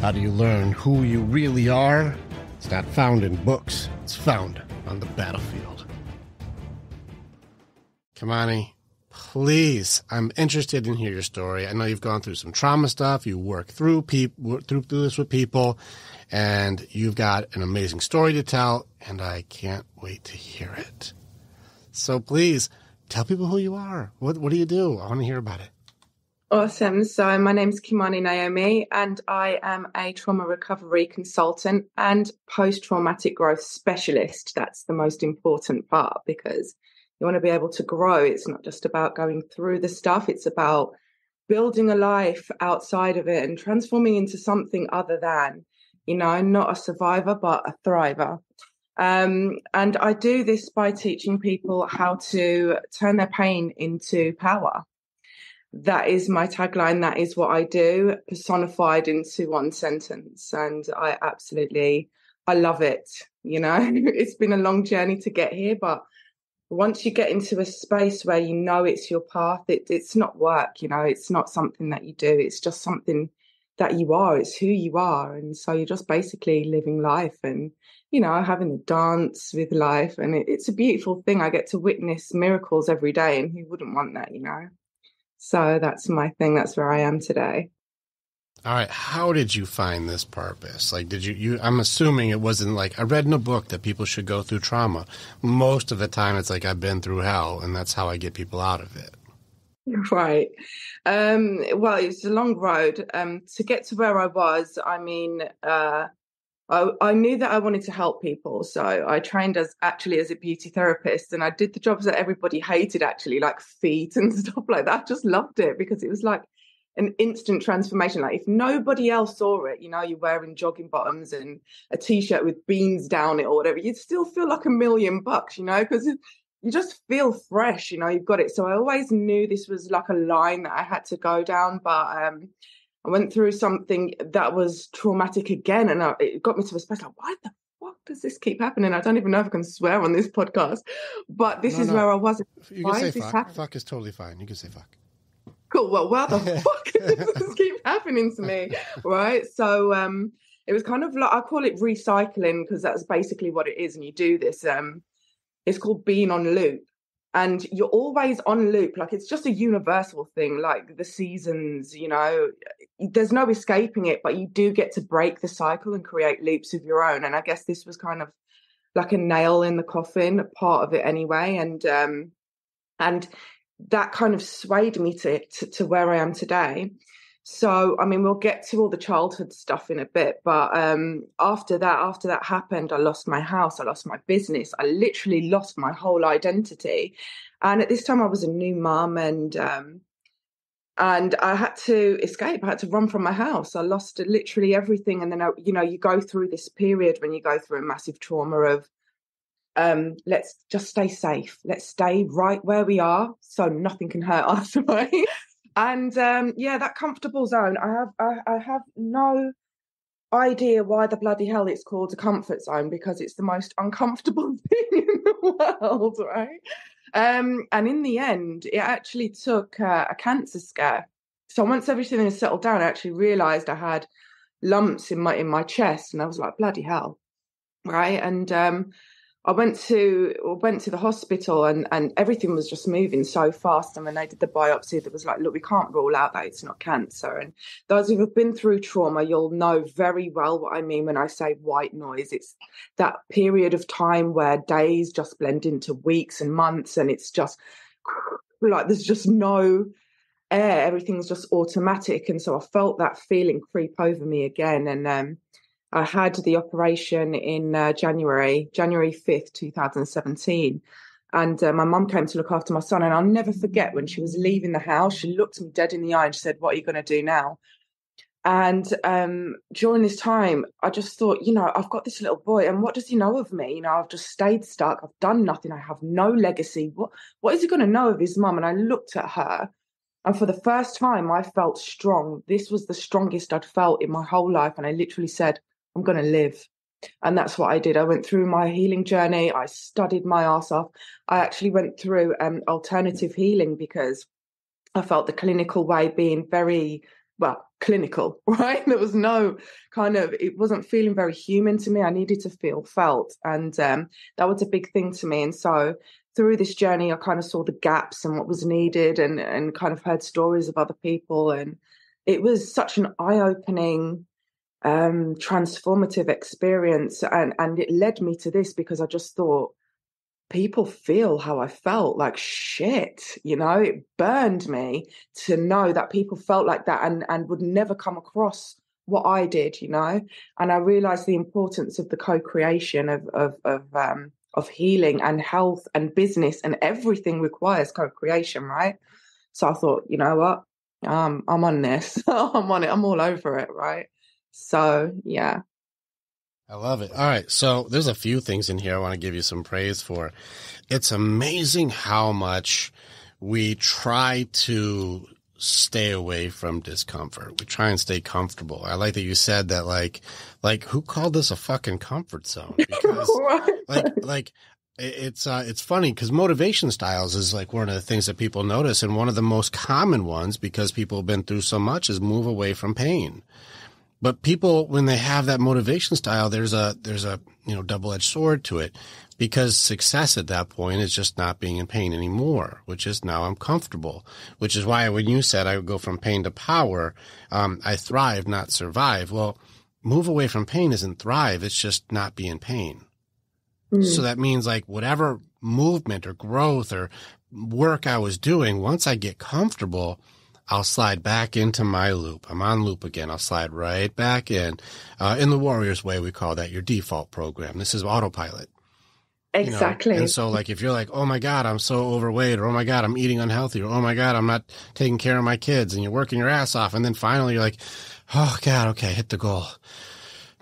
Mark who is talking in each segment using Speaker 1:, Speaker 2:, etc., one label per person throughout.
Speaker 1: How do you learn who you really are? It's not found in books. It's found on the battlefield. Kimani, please, I'm interested in hear your story. I know you've gone through some trauma stuff. You work through this with people, and you've got an amazing story to tell, and I can't wait to hear it. So please, tell people who you are. What do you do? I want to hear about it.
Speaker 2: Awesome. So my name's Kimani Naomi, and I am a trauma recovery consultant and post-traumatic growth specialist. That's the most important part, because you want to be able to grow. It's not just about going through the stuff. It's about building a life outside of it and transforming into something other than, not a survivor, but a thriver. And I do this by teaching people how to turn their pain into power. That is my tagline. That is what I do, personified into one sentence. And I love it. It's been a long journey to get here, but once you get into a space where it's your path, it's not work, it's not something that you do. It's just something that you are. It's who you are. And so you're just basically living life and, having a dance with life. And it's a beautiful thing. I get to witness miracles every day. And who wouldn't want that, So that's my thing. That's where I am today.
Speaker 1: All right. How did you find this purpose? Like, did you I'm assuming it wasn't like I read in a book that people should go through trauma. Most of the time it's like I've been through hell and that's how I get people out of it.
Speaker 2: Right. Well, it's a long road. To get to where I was, I knew that I wanted to help people. So I trained as a beauty therapist, and I did the jobs that everybody hated, actually, like feet and stuff like that. I just loved it because it was like an instant transformation. Like if nobody else saw it, you're wearing jogging bottoms and a t-shirt with beans down it or whatever, you'd still feel like $1 million, because you just feel fresh, you've got it. So I always knew this was like a line that I had to go down, but I went through something that was traumatic again, and it got me to a space like, why the fuck does this keep happening? I don't even know if I can swear on this podcast, but this is where I was.
Speaker 1: You can say fuck. Fuck is totally fine. You can say fuck.
Speaker 2: Cool. Well, why the fuck does this keep happening to me? Right. So it was kind of like, I call it recycling, because that's basically what it is. And you do this. It's called being on loop. And you're always on loop. Like it's just a universal thing, like the seasons, there's no escaping it, but you do get to break the cycle and create loops of your own. And I guess this was kind of like a nail in the coffin, a part of it anyway. And that kind of swayed me to where I am today. So, we'll get to all the childhood stuff in a bit, but after that happened, I lost my house, I lost my business, I literally lost my whole identity. And at this time I was a new mum, and I had to escape. I had to run from my house. I lost literally everything. And then, you go through this period when you go through a massive trauma of, let's just stay safe. Let's stay right where we are so nothing can hurt us, right? And that comfortable zone, I have no idea why the bloody hell it's called a comfort zone, because it's the most uncomfortable thing in the world, right? And in the end, it actually took a cancer scare. So once everything had settled down, I actually realised I had lumps in my chest, and I was like, bloody hell, right? And I went to the hospital, and everything was just moving so fast. And when they did the biopsy, it was like, look, we can't rule out that it's not cancer. And those who have been through trauma, you'll know very well what I mean when I say white noise. It's that period of time where days just blend into weeks and months, and it's just like there's just no air. Everything's just automatic. And so I felt that feeling creep over me again. And I had the operation in January 5th, 2017. And my mum came to look after my son. And I'll never forget when she was leaving the house, she looked me dead in the eye and she said, what are you going to do now? And during this time, I just thought, I've got this little boy, and what does he know of me? I've just stayed stuck. I've done nothing. I have no legacy. What is he going to know of his mum? And I looked at her, and for the first time, I felt strong. This was the strongest I'd felt in my whole life. And I literally said, I'm going to live. And that's what I did. I went through my healing journey. I studied my ass off. I actually went through alternative healing because I felt the clinical way being very well, clinical, right? There was no kind of, it wasn't feeling very human to me. I needed to feel felt. And that was a big thing to me. And so through this journey, I kind of saw the gaps and what was needed, and kind of heard stories of other people. And it was such an eye-opening, transformative experience. And it led me to this, because I just thought, people feel how I felt, like shit, it burned me to know that people felt like that, and would never come across what I did, and I realized the importance of the co-creation of healing and health and business, and everything requires co-creation, right? So I thought, you know what, I'm on this. I'm on it, I'm all over it, right? So yeah.
Speaker 1: I love it. All right. So there's a few things in here I want to give you some praise for. It's amazing how much we try to stay away from discomfort. We try and stay comfortable. I like that you said that, like who called this a fucking comfort zone? Because it's funny, because motivation styles is like one of the things that people notice. And one of the most common ones, because people have been through so much, is move away from pain. But people, when they have that motivation style, there's a double-edged sword to it, because success at that point is just not being in pain anymore, which is now I'm comfortable, which is why when you said I would go from pain to power, I thrive, not survive. Well, move away from pain isn't thrive. It's just not be in pain. So that means like whatever movement or growth or work I was doing, once I get comfortable, I'll slide back into my loop. I'm on loop again. I'll slide right back in. In the Warriors way, we call that your default program. This is autopilot.
Speaker 2: Exactly.
Speaker 1: And so like, if you're like, oh my God, I'm so overweight, or oh my God, I'm eating unhealthy, or oh my God, I'm not taking care of my kids, and you're working your ass off. And then finally you're like, oh God, okay, hit the goal.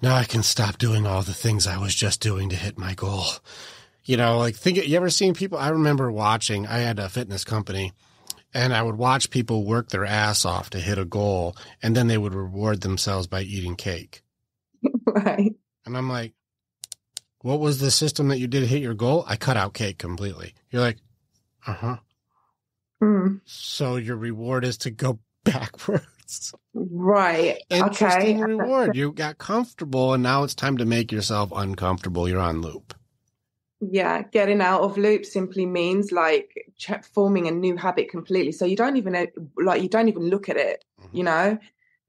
Speaker 1: Now I can stop doing all the things I was just doing to hit my goal. You ever seen people? I remember watching, I had a fitness company, and I would watch people work their ass off to hit a goal, and then they would reward themselves by eating cake.
Speaker 2: Right.
Speaker 1: And I'm like, what was the system that you did to hit your goal? I cut out cake completely. You're like, uh-huh. So your reward is to go backwards.
Speaker 2: Right.
Speaker 1: Interesting reward. You got comfortable, and now it's time to make yourself uncomfortable. You're on loop.
Speaker 2: Yeah, getting out of loop simply means like forming a new habit completely. So you don't even look at it,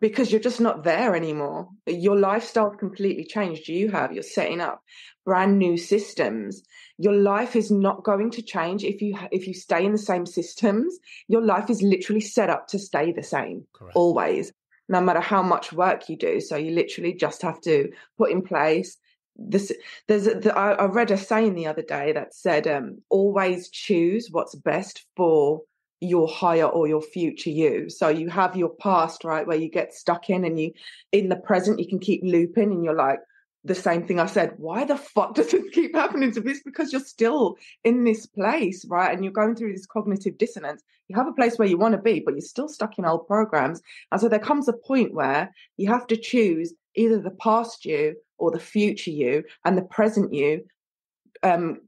Speaker 2: because you're just not there anymore. Your lifestyle's completely changed. You're setting up brand new systems. Your life is not going to change if you stay in the same systems. Your life is literally set up to stay the same. Correct. Always, no matter how much work you do. So you literally just have to put in place this. I read a saying the other day that said, always choose what's best for your higher or your future you. So you have your past, right, where you get stuck in, and in the present you can keep looping, and you're like, the same thing I said, why the fuck does it keep happening to this? Because you're still in this place, right? And you're going through this cognitive dissonance. You have a place where you want to be, but you're still stuck in old programs. And so there comes a point where you have to choose either the past you or the future you, and the present you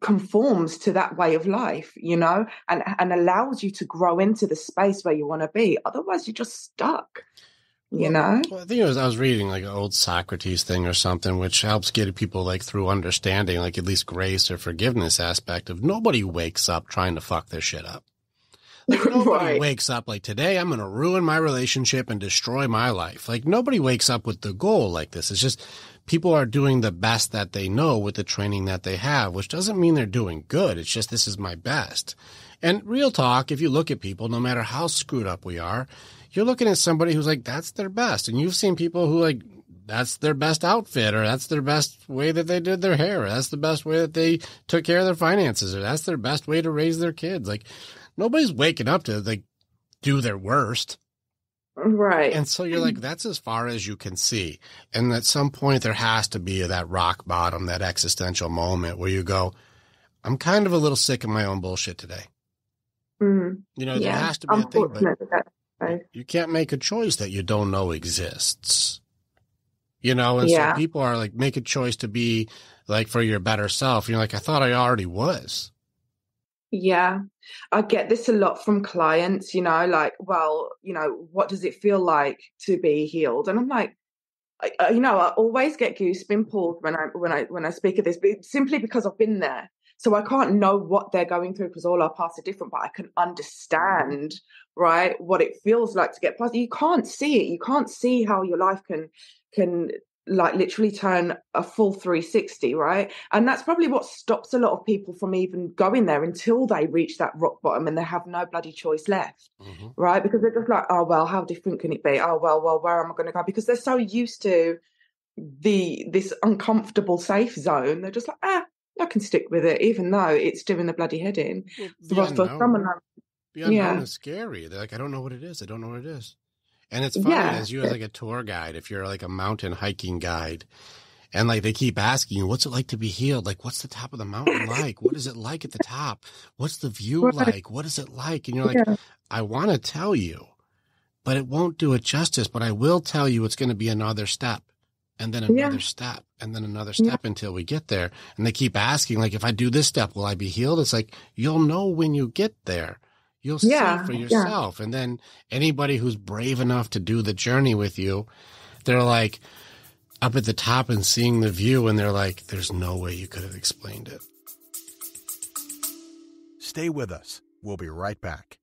Speaker 2: conforms to that way of life, and allows you to grow into the space where you want to be. Otherwise, you're just stuck. Well,
Speaker 1: I think I was reading like an old Socrates thing or something, which helps get people like through understanding, like at least grace or forgiveness aspect of nobody wakes up trying to fuck their shit up. Like nobody wakes up like, today I'm going to ruin my relationship and destroy my life. Like nobody wakes up with the goal like this. It's just people are doing the best that they know with the training that they have, which doesn't mean they're doing good. It's just, this is my best. And real talk, if you look at people, no matter how screwed up we are, you're looking at somebody who's like, that's their best. And you've seen people who like, that's their best outfit, or that's their best way that they did their hair, or that's the best way that they took care of their finances, or that's their best way to raise their kids. Like nobody's waking up to like do their worst.
Speaker 2: Right.
Speaker 1: And so you're like, that's as far as you can see. And at some point there has to be that rock bottom, that existential moment where you go, I'm kind of a little sick of my own bullshit today. There has to be a thing, but you can't make a choice that you don't know exists. So people are like, make a choice to be like for your better self. You're like, I thought I already was.
Speaker 2: Yeah, I get this a lot from clients, like, well, what does it feel like to be healed? And I'm like, I always get goose pimples when I speak of this, but simply because I've been there. So I can't know what they're going through because all our paths are different, but I can understand, right, what it feels like to get past. You can't see it. You can't see how your life can like literally turn a full 360, right? And that's probably what stops a lot of people from even going there until they reach that rock bottom and they have no bloody choice left.
Speaker 1: Mm-hmm.
Speaker 2: Right, because they're just like, oh well, how different can it be? Oh well, where am I going to go? Because they're so used to this uncomfortable safe zone. They're just like, I can stick with it, even though it's doing the bloody head in.
Speaker 1: Well,
Speaker 2: So for someone like,
Speaker 1: the unknown
Speaker 2: yeah,
Speaker 1: is scary. They're like, I don't know what it is. I don't know what it is. And it's funny
Speaker 2: yeah,
Speaker 1: as you as like a tour guide, if you're like a mountain hiking guide, and like they keep asking you, what's it like to be healed? Like, what's the top of the mountain like? What is it like at the top? What's the view
Speaker 2: right,
Speaker 1: like? What is it like? And you're like,
Speaker 2: yeah,
Speaker 1: I want to tell you, but it won't do it justice. But I will tell you it's going to be another step and then
Speaker 2: yeah,
Speaker 1: another step and then another
Speaker 2: yeah,
Speaker 1: step until we get there. And they keep asking, like, if I do this step, will I be healed? It's like, you'll know when you get there. You'll see
Speaker 2: yeah,
Speaker 1: for
Speaker 2: yeah.
Speaker 1: yourself. And then anybody who's brave enough to do the journey with you, they're like up at the top and seeing the view, and they're like, there's no way you could have explained it.
Speaker 3: Stay with us. We'll be right back.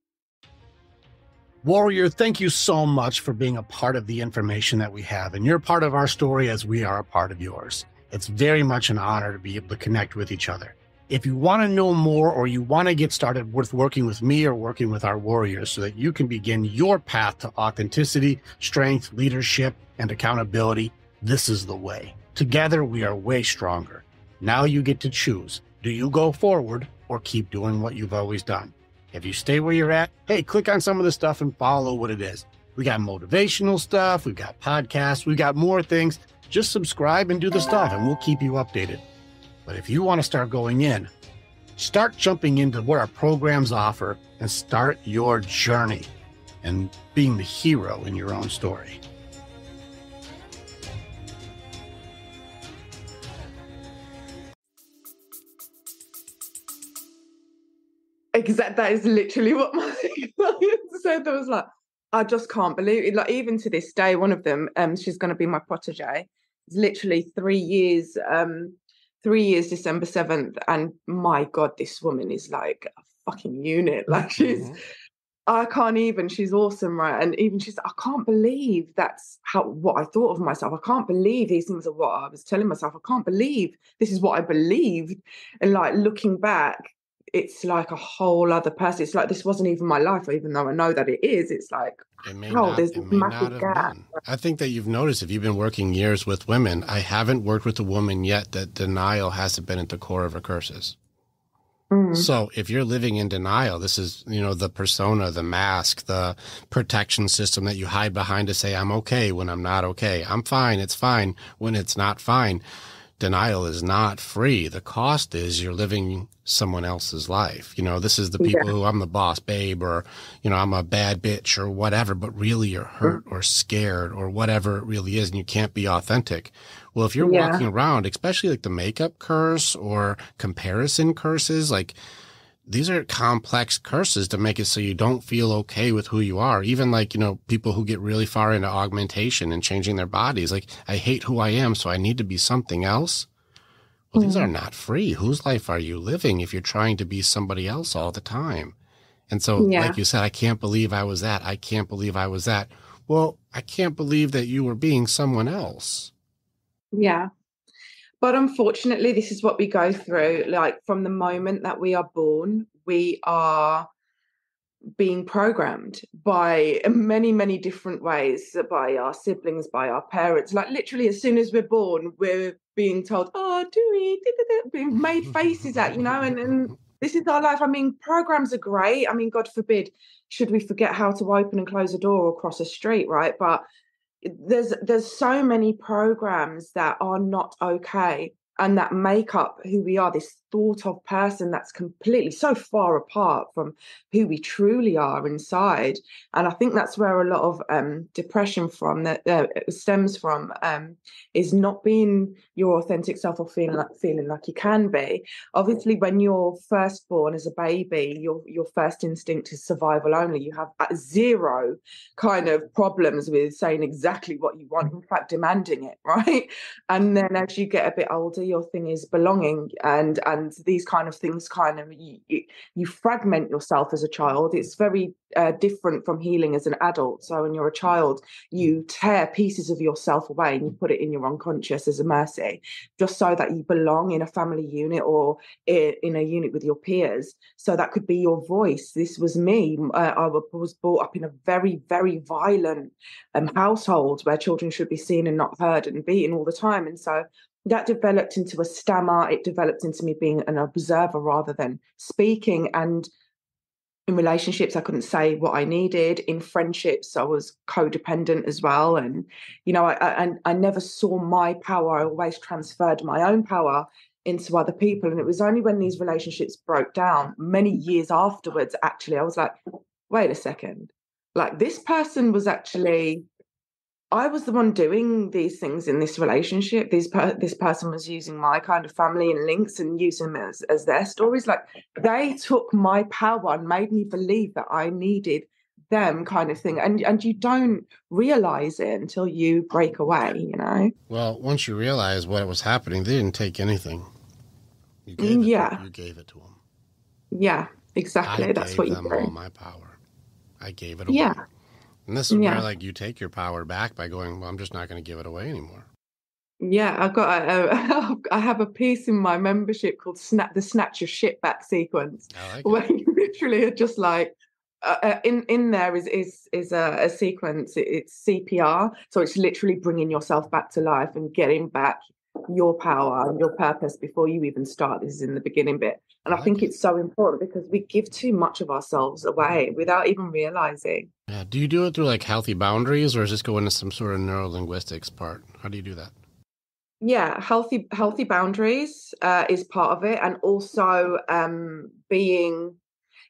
Speaker 4: Warrior, thank you so much for being a part of the information that we have. And you're part of our story as we are a part of yours. It's very much an honor to be able to connect with each other. If you want to know more or you want to get started with working with me or working with our warriors so that you can begin your path to authenticity, strength, leadership, and accountability, this is the way. Together, we are way stronger. Now you get to choose. Do you go forward or keep doing what you've always done? If you stay where you're at, hey, click on some of the stuff and follow what it is. We got motivational stuff. We've got podcasts. We've got more things. Just subscribe and do the stuff and we'll keep you updated. But if you want to start going in, start jumping into what our programs offer and start your journey and being the hero in your own story.
Speaker 2: That is literally what my client said. I was like, I just can't believe it. Like, even to this day, one of them, she's going to be my protege. It's literally 3 years. 3 years, December 7th, and my God, this woman is like a fucking unit. Like, I can't even. She's awesome, right? And even she's, I can't believe that's what I thought of myself. I can't believe these things are what I was telling myself. I can't believe this is what I believed. And like looking back, it's like a whole other person. It's like this wasn't even my life, even though I know that it is. It's like, there's this massive gap.
Speaker 1: Been. I think that you've noticed if you've been working years with women, I haven't worked with a woman yet that denial hasn't been at the core of her curses. So if you're living in denial, this is, the persona, the mask, the protection system that you hide behind to say, I'm okay when I'm not okay. I'm fine. It's fine when it's not fine. Denial is not free. The cost is you're living someone else's life. This is the people who I'm the boss, babe, or, I'm a bad bitch or whatever, but really you're hurt or scared or whatever it really is. And you can't be authentic. Well, if you're walking around, especially like the makeup curse or comparison curses, like these are complex curses to make it so you don't feel okay with who you are. Even like, people who get really far into augmentation and changing their bodies. Like, I hate who I am, so I need to be something else. Well, these are not free. Whose life are you living if you're trying to be somebody else all the time? And so, like you said, I can't believe I was that. I can't believe I was that. Well, I can't believe that you were being someone else.
Speaker 2: Yeah. But unfortunately, this is what we go through. Like, from the moment that we are born, we are being programmed by many, many different ways, by our siblings, by our parents. Like, literally, as soon as we're born, we're being told, oh, do we? Being made faces at, and this is our life. I mean, programs are great. I mean, God forbid, should we forget how to open and close a door or cross a street, right? But there's so many programs that are not okay and that make up who we are, this thought of person that's completely so far apart from who we truly are inside. And I think that's where a lot of depression from that stems from, is not being your authentic self or feeling like you can be. Obviously, when you're first born as a baby, your first instinct is survival only. You have zero kind of problems with saying exactly what you want, in fact demanding it, right? And then as you get a bit older, your thing is belonging, and these kind of things kind of you fragment yourself as a child. It's very different from healing as an adult. So when you're a child, you tear pieces of yourself away and you put it in your unconscious as a mercy, just so that you belong in a family unit or in a unit with your peers. So that could be your voice. This was me. I was brought up in a very, very violent household where children should be seen and not heard and beaten all the time. And so that developed into a stammer. It developed into me being an observer rather than speaking. And in relationships, I couldn't say what I needed. In friendships, I was codependent as well. And, you know, I never saw my power. I always transferred my own power into other people. And it was only when these relationships broke down many years afterwards, actually, I was like, wait a second. Like, this person was actually, I was the one doing these things in this relationship. This person was using my kind of family and links and using them as their stories. Like, they took my power and made me believe that I needed them, kind of thing. And you don't realize it until you break away, you know?
Speaker 1: Well, once you realize what was happening, they didn't take anything. You gave it to them.
Speaker 2: Yeah, exactly. That's what you
Speaker 1: gave them all my power. I gave it away.
Speaker 2: Yeah.
Speaker 1: And this is where, like, you take your power back by going, well, I'm just not going to give it away anymore.
Speaker 2: Yeah, I have a piece in my membership called the Snatch Your Shit Back sequence.
Speaker 1: I like
Speaker 2: where you literally are just like, in there is a sequence. It's CPR, so it's literally bringing yourself back to life and getting back your power and your purpose before you even start. This is in the beginning bit. And I think it's so important because we give too much of ourselves away without even realizing.
Speaker 1: Yeah. Do you do it through like healthy boundaries, or does this go into some sort of neuro-linguistics part? How do you do that?
Speaker 2: Yeah, healthy boundaries is part of it. And also being,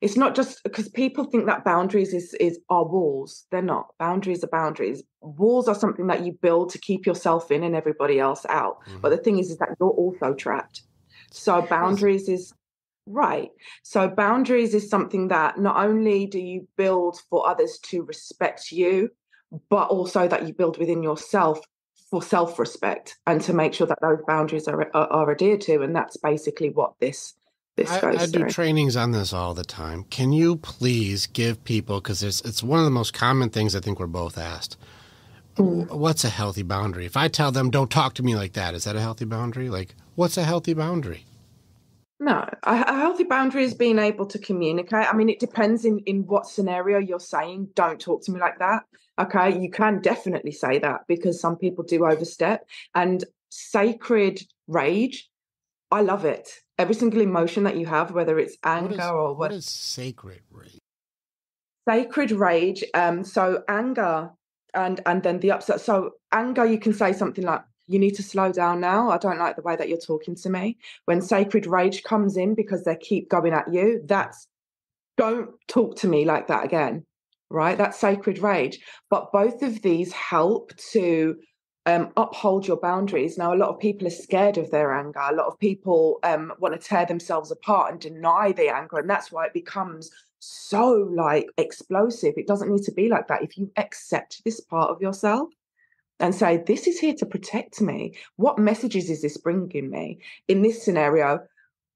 Speaker 2: it's not just because people think that boundaries are walls. They're not. Boundaries are boundaries. Walls are something that you build to keep yourself in and everybody else out. Mm-hmm. But the thing is that you're also trapped. So boundaries is right. So boundaries is something that not only do you build for others to respect you, but also that you build within yourself for self-respect and to make sure that those boundaries are adhered to. And that's basically what this goes through.
Speaker 1: I do trainings on this all the time. Can you please give people, because it's one of the most common things I think we're both asked, what's a healthy boundary? If I tell them, don't talk to me like that, is that a healthy boundary? Like, what's a healthy boundary?
Speaker 2: No, a healthy boundary is being able to communicate. I mean, it depends in what scenario you're saying, don't talk to me like that. Okay, you can definitely say that because some people do overstep. And sacred rage, I love it. Every single emotion that you have, whether it's anger or
Speaker 1: what is sacred rage?
Speaker 2: Sacred rage. So anger and then the upset. So anger, you can say something like, you need to slow down now. I don't like the way that you're talking to me. When sacred rage comes in because they keep going at you, that's, don't talk to me like that again, right? That's sacred rage. But both of these help to uphold your boundaries. Now, a lot of people are scared of their anger. A lot of people want to tear themselves apart and deny the anger. And that's why it becomes so like explosive. It doesn't need to be like that. If you accept this part of yourself, and say, this is here to protect me. What messages is this bringing me? In this scenario,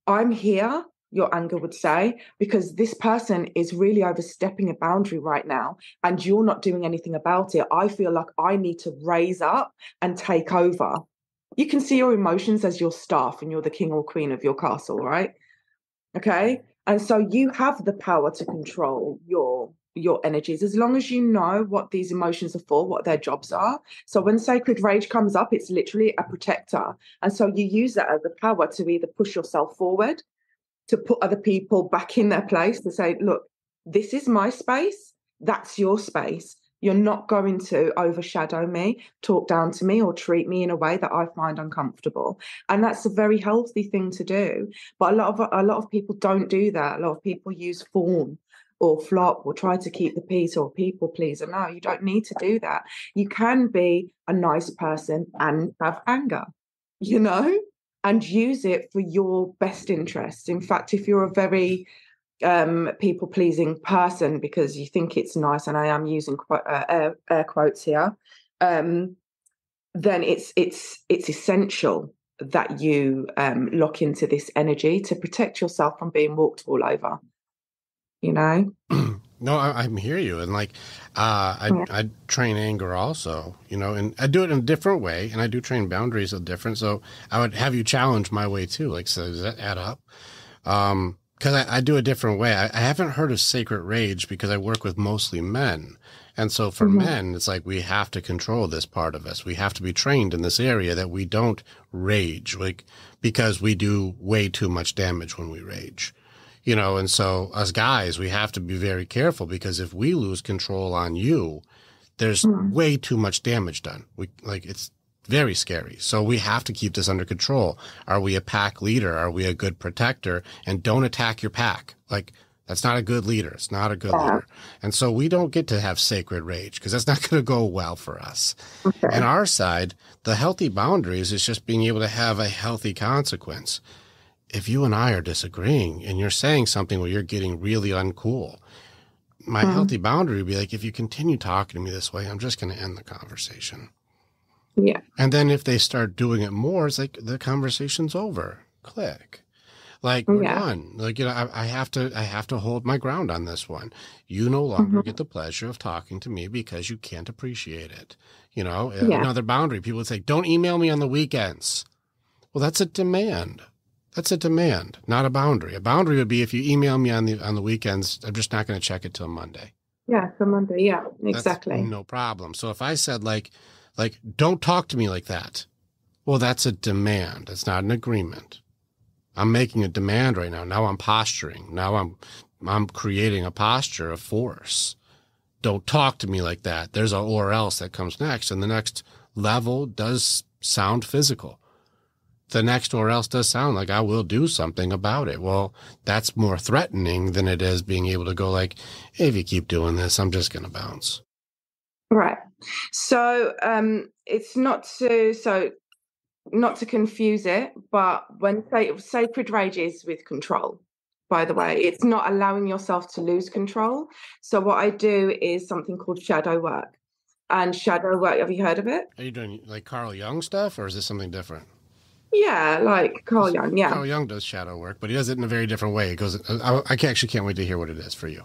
Speaker 2: I'm here, your anger would say, because this person is really overstepping a boundary right now and you're not doing anything about it. I feel like I need to raise up and take over. You can see your emotions as your staff and you're the king or queen of your castle, right? Okay. And so you have the power to control your energies, as long as you know what these emotions are for, what their jobs are. So when sacred rage comes up, it's literally a protector. And so you use that as a power to either push yourself forward, to put other people back in their place, to say, look, this is my space, that's your space. You're not going to overshadow me, talk down to me, or treat me in a way that I find uncomfortable. And that's a very healthy thing to do. But a lot of people don't do that. A lot of people use form or flop or try to keep the peace or people pleaser. No, you don't need to do that. You can be a nice person and have anger, and use it for your best interests. In fact, if you're a very people pleasing person because you think it's nice, and I am using air quotes here, then it's essential that you lock into this energy to protect yourself from being walked all over.
Speaker 1: No, I hear you. And I train anger also, and I do it in a different way. And I do train boundaries of different. So I would have you challenge my way too. So does that add up? Because I do a different way. I haven't heard of sacred rage because I work with mostly men. And so for men, it's like we have to control this part of us. We have to be trained in this area that we don't rage, because we do way too much damage when we rage. And so as guys, we have to be very careful, because if we lose control on you, there's way too much damage done. It's very scary. So we have to keep this under control. Are we a pack leader? Are we a good protector? And don't attack your pack. That's not a good leader. It's not a good leader. And so we don't get to have sacred rage, because that's not going to go well for us. Okay. And our side, the healthy boundaries is just being able to have a healthy consequence. If you and I are disagreeing and you're saying something where you're getting really uncool, my healthy boundary would be if you continue talking to me this way, I'm just going to end the conversation.
Speaker 2: Yeah.
Speaker 1: And then if they start doing it more, it's the conversation's over. Click. We're done. I have to hold my ground on this one. You no longer get the pleasure of talking to me because you can't appreciate it. Another boundary. People would say, don't email me on the weekends. Well, that's a demand. That's a demand, not a boundary. A boundary would be if you email me on the weekends, I'm just not going to check it till Monday.
Speaker 2: Yeah, for Monday. Yeah, exactly.
Speaker 1: That's no problem. So if I said don't talk to me like that, well, that's a demand. It's not an agreement. I'm making a demand right now. Now I'm posturing. Now I'm creating a posture of force. Don't talk to me like that. There's a or else that comes next, and the next level does sound physical. The next or else does sound like I will do something about it. Well, that's more threatening than it is being able to go hey, if you keep doing this, I'm just going to bounce.
Speaker 2: Right. So it's not to confuse it, but when sacred rage is with control, by the way, it's not allowing yourself to lose control. So what I do is something called shadow work. And shadow work, have you heard of it?
Speaker 1: Are you doing Carl Jung stuff, or is this something different?
Speaker 2: Yeah, like Carl Jung, yeah.
Speaker 1: Carl Jung does shadow work, but he does it in a very different way. It goes, I actually can't wait to hear what it is for you.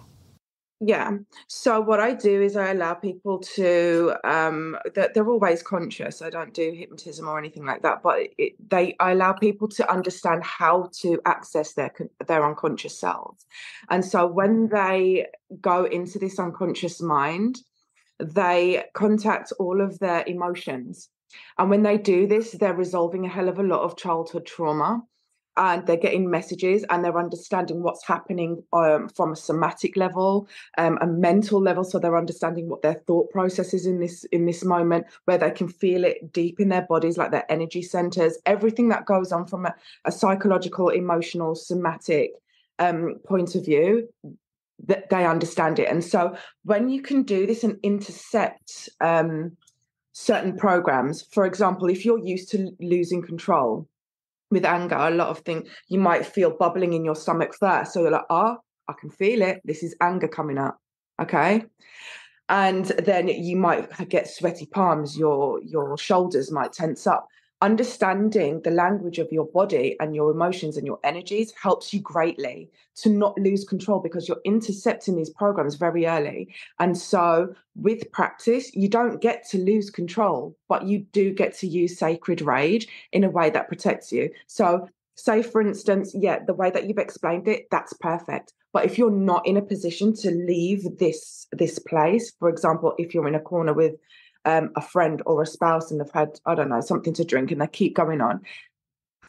Speaker 2: Yeah. So what I do is I allow people to, they're always conscious. I don't do hypnotism or anything like that, but I allow people to understand how to access their unconscious selves. And so when they go into this unconscious mind, they contact all of their emotions. And when they do this, they're resolving a hell of a lot of childhood trauma, and they're getting messages, and they're understanding what's happening from a somatic level, a mental level. So they're understanding what their thought process is in this moment, where they can feel it deep in their bodies, like their energy centers, everything that goes on from a psychological, emotional, somatic point of view. That they understand it. And so when you can do this and intercept certain programs, for example, if you're used to losing control with anger, a lot of things, you might feel bubbling in your stomach first. So you're like, I can feel it. This is anger coming up. Okay. And then you might get sweaty palms. Your shoulders might tense up. Understanding the language of your body and your emotions and your energies helps you greatly to not lose control, because you're intercepting these programs very early. And so with practice, you don't get to lose control, but you do get to use sacred rage in a way that protects you. So say, for instance, the way that you've explained it, that's perfect. But if you're not in a position to leave this place, for example, if you're in a corner with a friend or a spouse and they've had, I don't know, something to drink and they keep going on,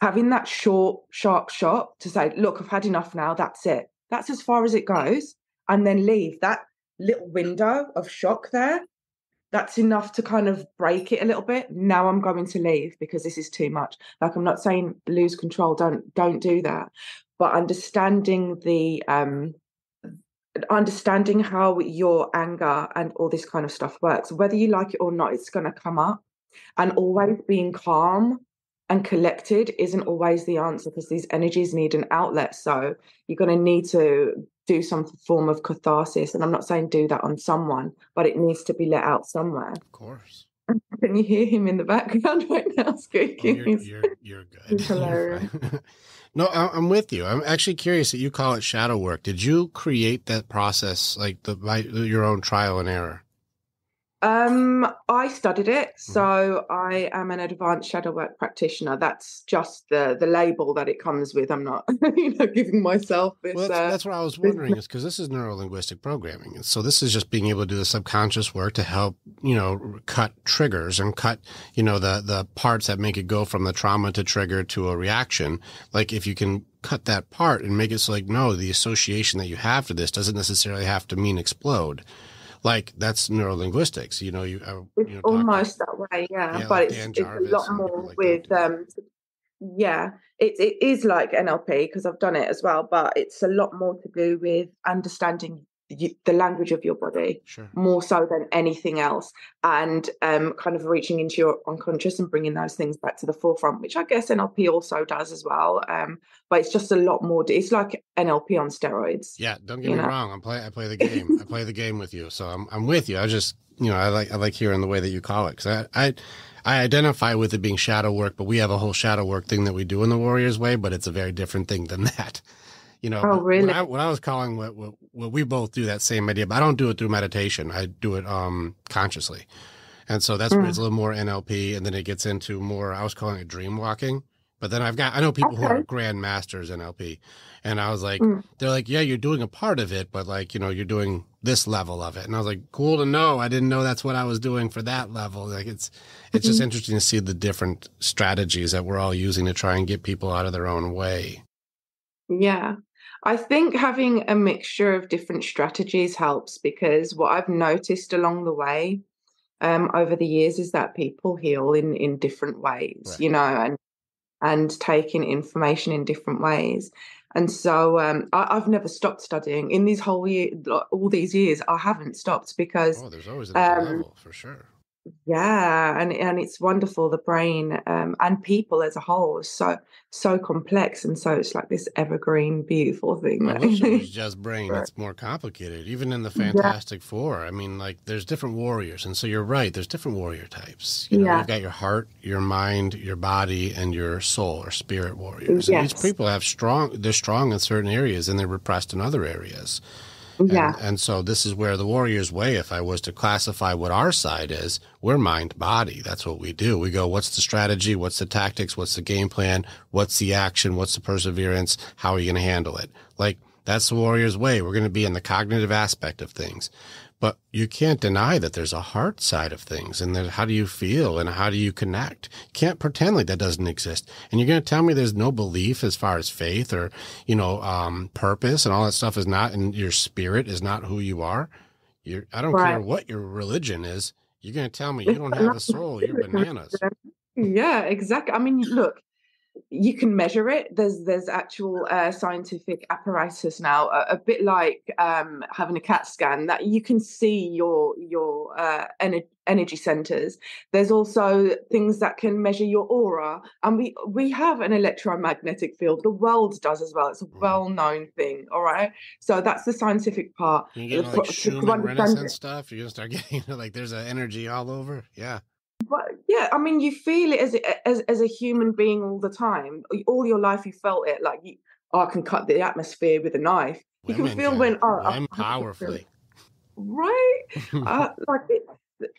Speaker 2: having that short, sharp shot to say, look, I've had enough now, that's it. That's as far as it goes. And then leave that little window of shock there that's enough to kind of break it a little bit. Now I'm going to leave because this is too much. Like, I'm not saying lose control, don't do that, but understanding how your anger and all this kind of stuff works, whether you like it or not, it's going to come up. And always being calm and collected isn't always the answer, because these energies need an outlet. So you're going to need to do some form of catharsis. And I'm not saying do that on someone, but it needs to be let out somewhere.
Speaker 1: Of course.
Speaker 2: Can you hear him in the background right now squeaking?
Speaker 1: You're good.
Speaker 2: He's hilarious.
Speaker 1: No, I'm with you. I'm actually curious that you call it shadow work. Did you create that process, like your own trial and error?
Speaker 2: I studied it, so I am an advanced shadow work practitioner. That's just the label that it comes with. I'm not, giving myself this.
Speaker 1: Well, that's what I was wondering, is because this is neuro-linguistic programming, and so this is just being able to do the subconscious work to help, cut triggers and cut, the parts that make it go from the trauma to trigger to a reaction. Like, if you can cut that part and make it so, like, no, the association that you have to this doesn't necessarily have to mean explode. Like, that's neuro-linguistics,
Speaker 2: it's almost that way, yeah. But it's a lot more like with, it is like NLP, because I've done it as well, but it's a lot more to do with understanding the language of your body,
Speaker 1: sure,
Speaker 2: more so than anything else, and kind of reaching into your unconscious and bringing those things back to the forefront, which I guess NLP also does as well. But it's just a lot more. It's like NLP on steroids.
Speaker 1: Yeah, don't get me wrong. I play the game. I play the game with you, so I'm with you. I just I like hearing the way that you call it, because I identify with it being shadow work, but we have a whole shadow work thing that we do in the Warriors Way, but it's a very different thing than that.
Speaker 2: Oh, really?
Speaker 1: What I was calling what we both do, that same idea, but I don't do it through meditation. I do it consciously. And so that's where it's a little more NLP, and then it gets into more, I was calling it dream walking. But then I know people who are grand masters NLP. And I was like, they're like, yeah, you're doing a part of it, but like, you're doing this level of it. And I was like, cool to know. I didn't know that's what I was doing for that level. Like, it's just interesting to see the different strategies that we're all using to try and get people out of their own way.
Speaker 2: Yeah. I think having a mixture of different strategies helps, because what I've noticed along the way over the years is that people heal in different ways,
Speaker 1: right,
Speaker 2: and taking information in different ways. And so I've never stopped studying in these all these years. I haven't stopped, because
Speaker 1: there's always another level, for sure.
Speaker 2: Yeah, and it's wonderful. The brain and people as a whole is so complex, and so it's like this evergreen, beautiful thing.
Speaker 1: I wish it was just brain. It's more complicated. Even in the Fantastic Four, I mean, like, there's different warriors, and so you're right. There's different warrior types. You've got your heart, your mind, your body, and your soul or spirit warriors. And each people have they're strong in certain areas, and they're repressed in other areas.
Speaker 2: Yeah.
Speaker 1: And so this is where the Warrior's Way, if I was to classify what our side is, we're mind body. That's what we do. We go, what's the strategy? What's the tactics? What's the game plan? What's the action? What's the perseverance? How are you going to handle it? Like, that's the Warrior's Way. We're going to be in the cognitive aspect of things. But you can't deny that there's a heart side of things, and then how do you feel and how do you connect? You can't pretend like that doesn't exist. And you're going to tell me there's no belief as far as faith or, purpose and all that stuff is not, and your spirit is not who you are. I don't care what your religion is. You're going to tell me you don't have a soul. You're bananas.
Speaker 2: Yeah, exactly. I mean, look, you can measure it. There's actual scientific apparatus now, a bit like having a CAT scan, that you can see your energy centers. There's also things that can measure your aura, and we have an electromagnetic field. The world does as well. It's a well-known thing. All right, so that's the scientific part.
Speaker 1: You get like Schumann Renaissance stuff. You're gonna start getting like there's an energy all over. Yeah.
Speaker 2: But yeah, I mean, you feel it as a human being all the time. All your life, you felt it. Like, I can cut the atmosphere with a knife. You can feel when
Speaker 1: powerfully,
Speaker 2: right?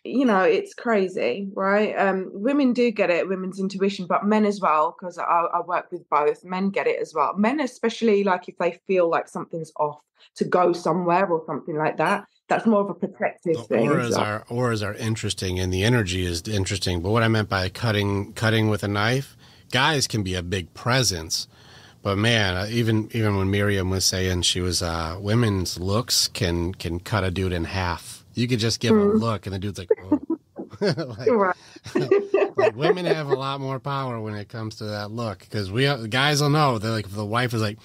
Speaker 2: It's crazy, right? Women do get it, women's intuition, but men as well, because I work with both. Men get it as well. Men, especially, like, if they feel like something's off, to go somewhere or something like that. That's more of a protective thing.
Speaker 1: Auras are interesting, and the energy is interesting. But what I meant by cutting with a knife, guys can be a big presence. But man, even when Miriam was saying she was women's looks can cut a dude in half. You could just give a look, and the dude's like, oh. like,
Speaker 2: Right.
Speaker 1: like women have a lot more power when it comes to that look, because guys will know. They're like, if the wife is like,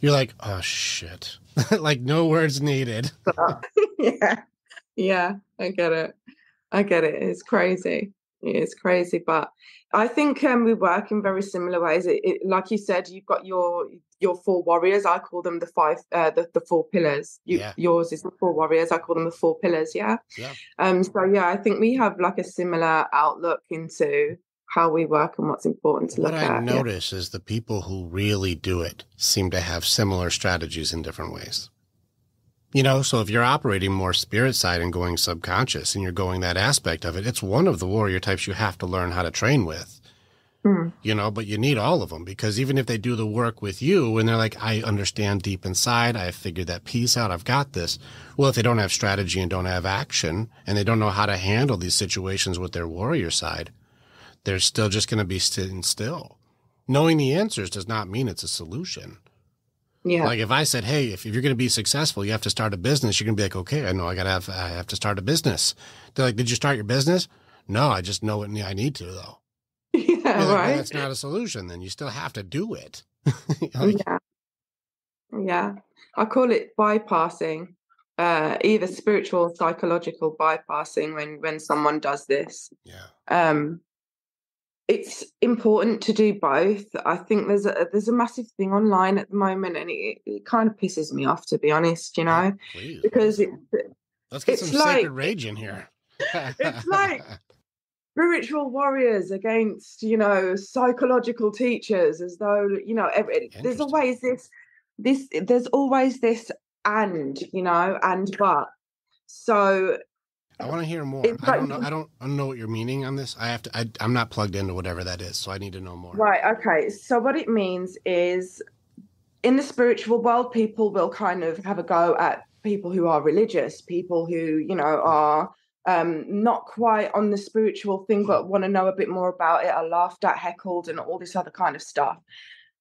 Speaker 1: you're like, oh shit, like no words needed.
Speaker 2: Yeah, I get it. It's crazy. It's crazy, but I think we work in very similar ways. Like you said, you've got your four warriors. I call them the five, the four pillars. Yours is the four warriors. I call them the four pillars. Yeah.
Speaker 1: Yeah.
Speaker 2: So yeah, I think we have like a similar outlook into how we work and what's important to look at.
Speaker 1: What I notice is the people who really do it seem to have similar strategies in different ways. You know, so if you're operating more spirit side and going subconscious and you're going that aspect of it, it's one of the warrior types you have to learn how to train with. You know, but you need all of them, because even if they do the work with you and they're like, I understand deep inside, I have figured that piece out, I've got this. Well, if they don't have strategy and don't have action and they don't know how to handle these situations with their warrior side, they're still just going to be sitting still. Knowing the answers does not mean it's a solution.
Speaker 2: Yeah.
Speaker 1: Like if I said, hey, if you're going to be successful, you have to start a business, you're going to be like, okay, I know I have to start a business. They're like, did you start your business? No, I just know what I need to, though.
Speaker 2: Yeah,
Speaker 1: like,
Speaker 2: right.
Speaker 1: well, that's not a solution. Then you still have to do it.
Speaker 2: Yeah. I call it bypassing, either spiritual or psychological bypassing when someone does this.
Speaker 1: Yeah.
Speaker 2: It's important to do both. I think there's a massive thing online at the moment, and it kind of pisses me off, to be honest, you know,
Speaker 1: please,
Speaker 2: because
Speaker 1: let's get some sacred rage in here.
Speaker 2: It's like spiritual warriors against, you know, psychological teachers, as though, you know, there's always there's always this and, you know, and but. So
Speaker 1: I want to hear more. I don't know what you're meaning on this. I'm not plugged into whatever that is, so I need to know more.
Speaker 2: Right. Okay. So what it means is, in the spiritual world, people will kind of have a go at people who are religious, people who, you know, are not quite on the spiritual thing, but want to know a bit more about it, are laughed at, heckled, and all this other kind of stuff.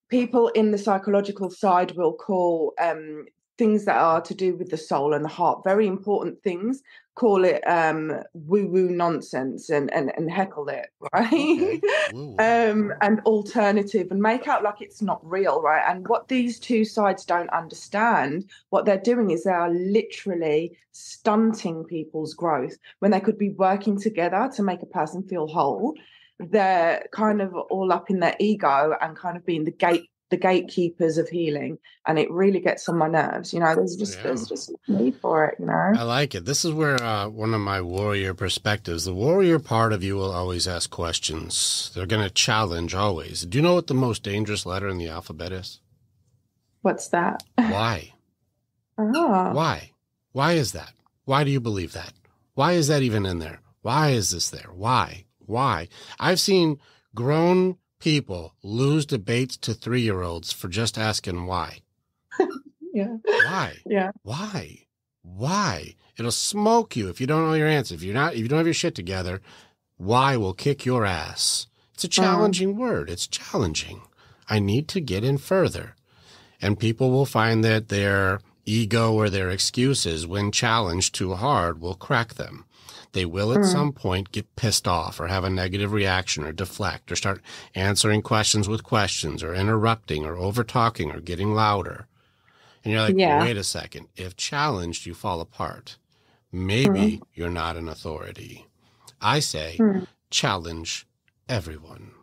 Speaker 2: People in the psychological side will call things that are to do with the soul and the heart, very important things, call it woo-woo nonsense and heckle it, right?
Speaker 1: Okay.
Speaker 2: And alternative, and make out like it's not real, right? And what these two sides don't understand, what they're doing is they are literally stunting people's growth when they could be working together to make a person feel whole. They're kind of all up in their ego and kind of being the gatekeepers of healing, and it really gets on my nerves. You know, there's just need for it, you know.
Speaker 1: I like it. This is where one of my warrior perspectives, the warrior part of you will always ask questions. They're going to challenge always. Do you know what the most dangerous letter in the alphabet is?
Speaker 2: What's that?
Speaker 1: Why? Why is that? Why do you believe that? Why is that even in there? Why is this there? Why? I've seen grown people lose debates to 3-year-olds for just asking why.
Speaker 2: Yeah.
Speaker 1: Why?
Speaker 2: Yeah.
Speaker 1: Why? It'll smoke you if you don't know your answer. If you don't have your shit together, why will kick your ass. It's a challenging word. It's challenging. I need to get in further. And people will find that their ego or their excuses, when challenged too hard, will crack them. They will at some point get pissed off or have a negative reaction or deflect or start answering questions with questions or interrupting or over-talking or getting louder. And you're like, wait a second. If challenged, you fall apart. Maybe you're not an authority. I say, challenge everyone.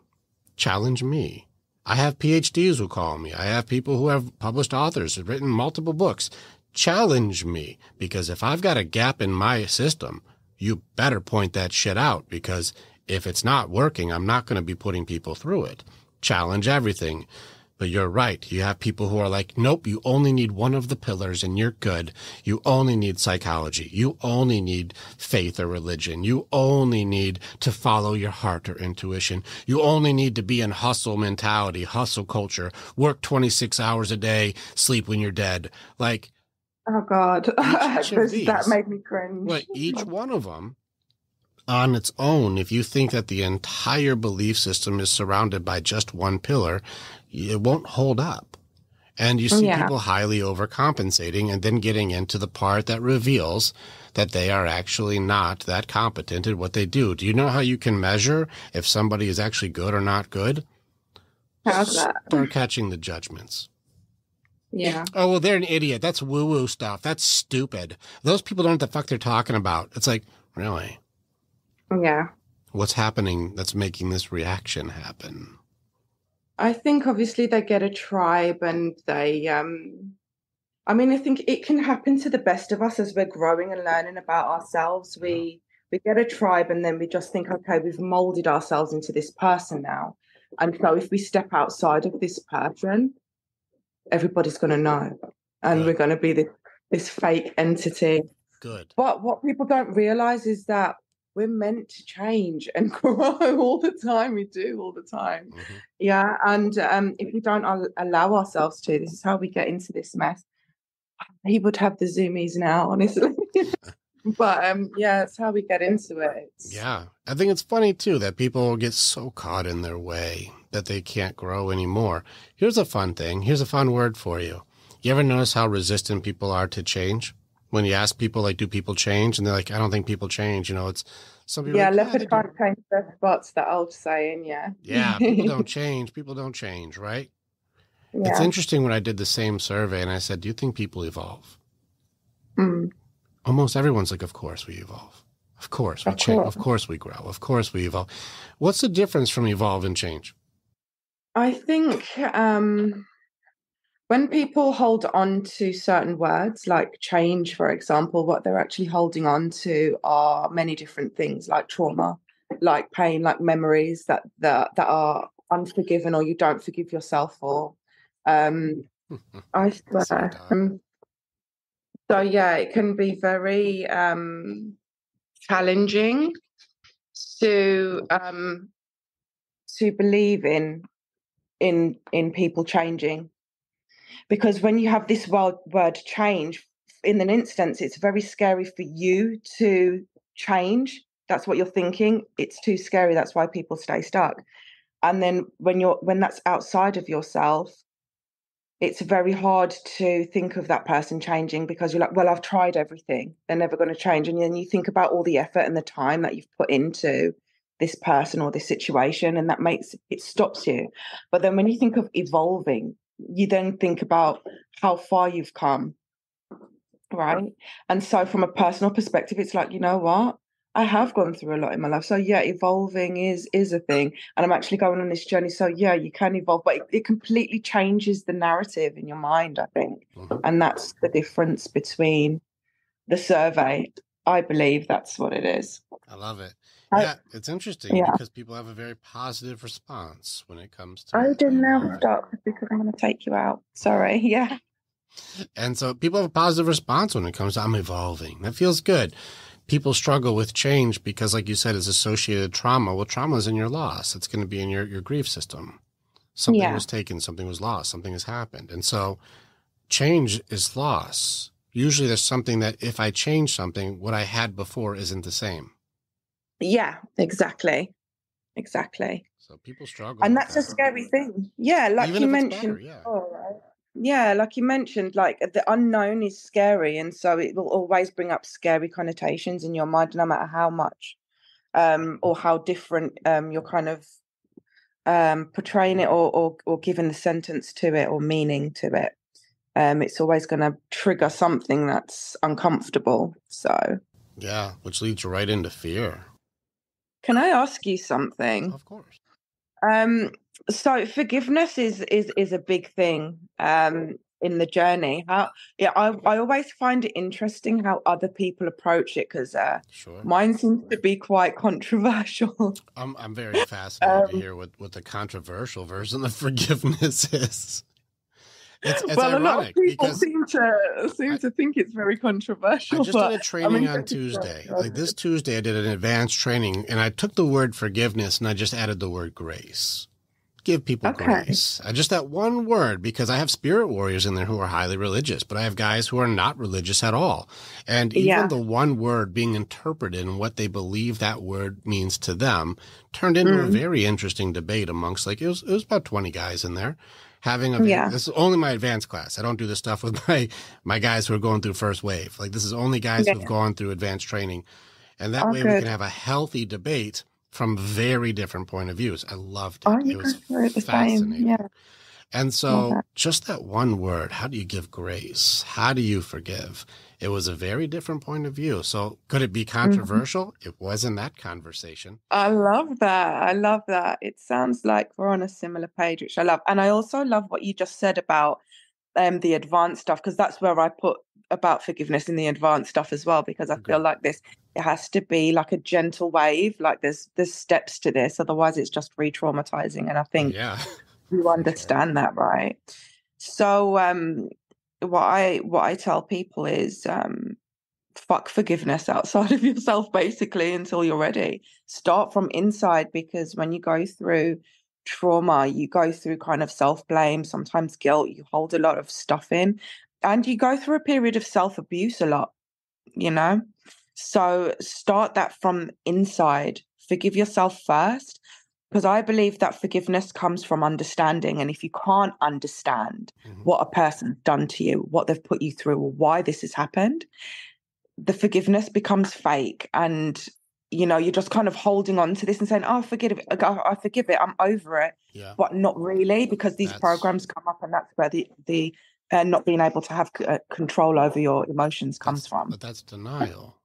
Speaker 1: Challenge me. I have PhDs who call me. I have people who have published authors, have written multiple books. Challenge me, because if I've got a gap in my system, you better point that shit out, because if it's not working, I'm not going to be putting people through it. Challenge everything. But you're right. You have people who are like, nope, you only need one of the pillars and you're good. You only need psychology. You only need faith or religion. You only need to follow your heart or intuition. You only need to be in hustle mentality, hustle culture, work 26 hours a day, sleep when you're dead. Like,
Speaker 2: oh God, that made me cringe.
Speaker 1: Like each one of them on its own, if you think that the entire belief system is surrounded by just one pillar, it won't hold up. And you see people highly overcompensating and then getting into the part that reveals that they are actually not that competent at what they do. Do you know how you can measure if somebody is actually good or not good?
Speaker 2: How's that?
Speaker 1: Start catching the judgments.
Speaker 2: Yeah.
Speaker 1: Oh, well, they're an idiot. That's woo-woo stuff. That's stupid. Those people don't know what the fuck they're talking about. It's like, really?
Speaker 2: Yeah.
Speaker 1: What's happening that's making this reaction happen?
Speaker 2: I think obviously they get a tribe and they, I think it can happen to the best of us as we're growing and learning about ourselves. We get a tribe and then we just think, okay, we've molded ourselves into this person now. And so if we step outside of this person, everybody's going to know. And we're going to be this fake entity.
Speaker 1: Good.
Speaker 2: But what people don't realize is that we're meant to change and grow all the time. We do all the time. Mm-hmm. Yeah. And if we don't allow ourselves to, this is how we get into this mess. He would have the zoomies now, honestly. But it's how we get into it.
Speaker 1: Yeah. I think it's funny, too, that people get so caught in their way that they can't grow anymore. Here's a fun thing. Here's a fun word for you. You ever notice how resistant people are to change? When you ask people, like, do people change? And they're like, I don't think people change. You know, it's some people.
Speaker 2: Yeah,
Speaker 1: like,
Speaker 2: leopard can't change their spots, that old saying, yeah.
Speaker 1: Yeah, people don't change. People don't change, right? Yeah. It's interesting when I did the same survey and I said, do you think people evolve? Almost everyone's like, of course we evolve. Of course we change. Of course we grow. Of course we evolve. What's the difference from evolve and change?
Speaker 2: I think when people hold on to certain words, like change, for example, what they're actually holding on to are many different things, like trauma, like pain, like memories that are unforgiven or you don't forgive yourself for. I swear. So yeah, it can be very challenging to believe in people changing, because when you have this word change, in an instance, it's very scary for you to change. That's what you're thinking. It's too scary. That's why people stay stuck. And then when that's outside of yourself, it's very hard to think of that person changing, because you're like, well, I've tried everything. They're never going to change. And then you think about all the effort and the time that you've put into this person or this situation, and it stops you. But then when you think of evolving, you then think about how far you've come, right? And so from a personal perspective, it's like, you know what? I have gone through a lot in my life. So yeah, evolving is a thing. And I'm actually going on this journey. So yeah, you can evolve, but it completely changes the narrative in your mind, I think. Mm-hmm. And that's the difference between the survey. I believe that's what it is.
Speaker 1: I love it. Yeah, it's interesting because people have a very positive response when it comes to.
Speaker 2: I did now stop because I'm going to take you out. Sorry. Yeah.
Speaker 1: And so people have a positive response when it comes to I'm evolving. That feels good. People struggle with change because, like you said, it's associated trauma. Well, trauma is in your loss. It's going to be in your grief system. Something was taken, something was lost, something has happened. And so change is loss. Usually there's something that if I change something, what I had before isn't the same.
Speaker 2: Yeah, exactly.
Speaker 1: So people struggle.
Speaker 2: And that's a scary thing. Yeah, like even you mentioned. Yeah, like you mentioned, like the unknown is scary, and so it will always bring up scary connotations in your mind, no matter how much or how different you're kind of portraying it or giving the sentence to it or meaning to it. It's always going to trigger something that's uncomfortable. So
Speaker 1: yeah, which leads you right into fear.
Speaker 2: Can I ask you something?
Speaker 1: Of course.
Speaker 2: So forgiveness is a big thing in the journey. I always find it interesting how other people approach it, because mine seems to be quite controversial.
Speaker 1: I'm very fascinated to hear what the controversial version of forgiveness is. It's
Speaker 2: well,
Speaker 1: ironic
Speaker 2: a lot of people
Speaker 1: because
Speaker 2: seem to think it's very controversial.
Speaker 1: I just did a training on Tuesday. Like this Tuesday, I did an advanced training, and I took the word forgiveness and I just added the word grace. Give people grace. Just that one word, because I have spirit warriors in there who are highly religious, but I have guys who are not religious at all. And even the one word being interpreted and what they believe that word means to them turned into a very interesting debate amongst, like, it was about 20 guys in there. having this is only my advanced class. I don't do this stuff with my guys who are going through first wave. Like, this is only guys who've gone through advanced training. And that way we can have a healthy debate from very different point of views. I loved it. It was fascinating.
Speaker 2: Yeah.
Speaker 1: And so just that one word, how do you give grace? How do you forgive? It was a very different point of view. So could it be controversial? It wasn't that conversation.
Speaker 2: I love that. I love that. It sounds like we're on a similar page, which I love. And I also love what you just said about the advanced stuff, because that's where I put about forgiveness in the advanced stuff as well, because I feel like it has to be like a gentle wave. Like there's steps to this. Otherwise it's just re-traumatizing. And I think you understand that, right? So what I tell people is fuck forgiveness outside of yourself, basically, until you're ready. Start from inside, because when you go through trauma, you go through kind of self-blame, sometimes guilt, you hold a lot of stuff in, and you go through a period of self-abuse a lot, you know? So start that from inside. Forgive yourself first, because I believe that forgiveness comes from understanding. And if you can't understand what a person's done to you, what they've put you through, or why this has happened, the forgiveness becomes fake. And, you know, you're just kind of holding on to this and saying, oh, I forgive it, I'm over it. Yeah. But not really, because these programs come up, and that's where the not being able to have control over your emotions comes from.
Speaker 1: But that's denial.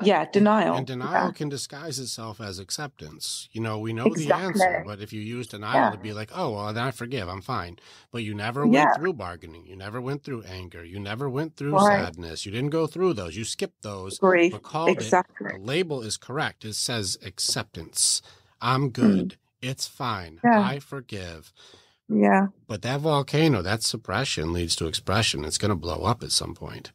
Speaker 2: Yeah, denial.
Speaker 1: And denial can disguise itself as acceptance. You know, we know the answer, but if you use denial to be like, oh, well, then I forgive, I'm fine. But you never went through bargaining. You never went through anger. You never went through sadness. You didn't go through those. You skipped those.
Speaker 2: Grief.
Speaker 1: But called it. The label is correct. It says acceptance. I'm good. It's fine. I forgive.
Speaker 2: Yeah.
Speaker 1: But that volcano, that suppression leads to expression. It's going to blow up at some point.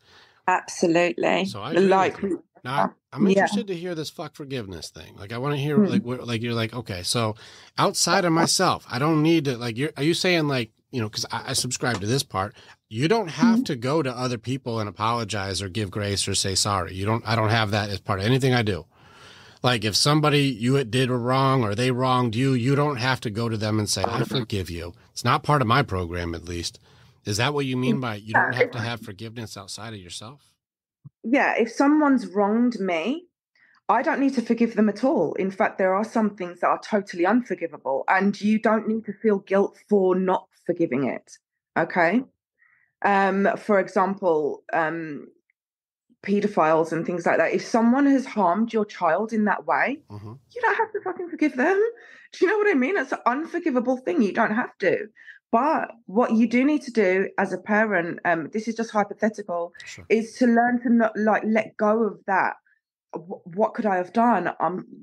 Speaker 2: Absolutely.
Speaker 1: So I agree with you. Now, I'm interested to hear this fuck forgiveness thing. Like, I want to hear, like, you're like, okay, so outside of myself, I don't need to, like, are you saying, like, you know, because I subscribe to this part, you don't have to go to other people and apologize or give grace or say sorry. I don't have that as part of anything I do. Like, if somebody you did wrong or they wronged you, you don't have to go to them and say, I forgive you. It's not part of my program, at least. Is that what you mean by you don't have to have forgiveness outside of yourself?
Speaker 2: Yeah, if someone's wronged me, I don't need to forgive them at all. In fact, there are some things that are totally unforgivable, and you don't need to feel guilt for not forgiving it. Okay? For example, pedophiles and things like that. If someone has harmed your child in that way, you don't have to fucking forgive them. Do you know what I mean? It's an unforgivable thing. You don't have to. But what you do need to do as a parent, this is just hypothetical, is to learn to not, like, let go of that. What could I have done?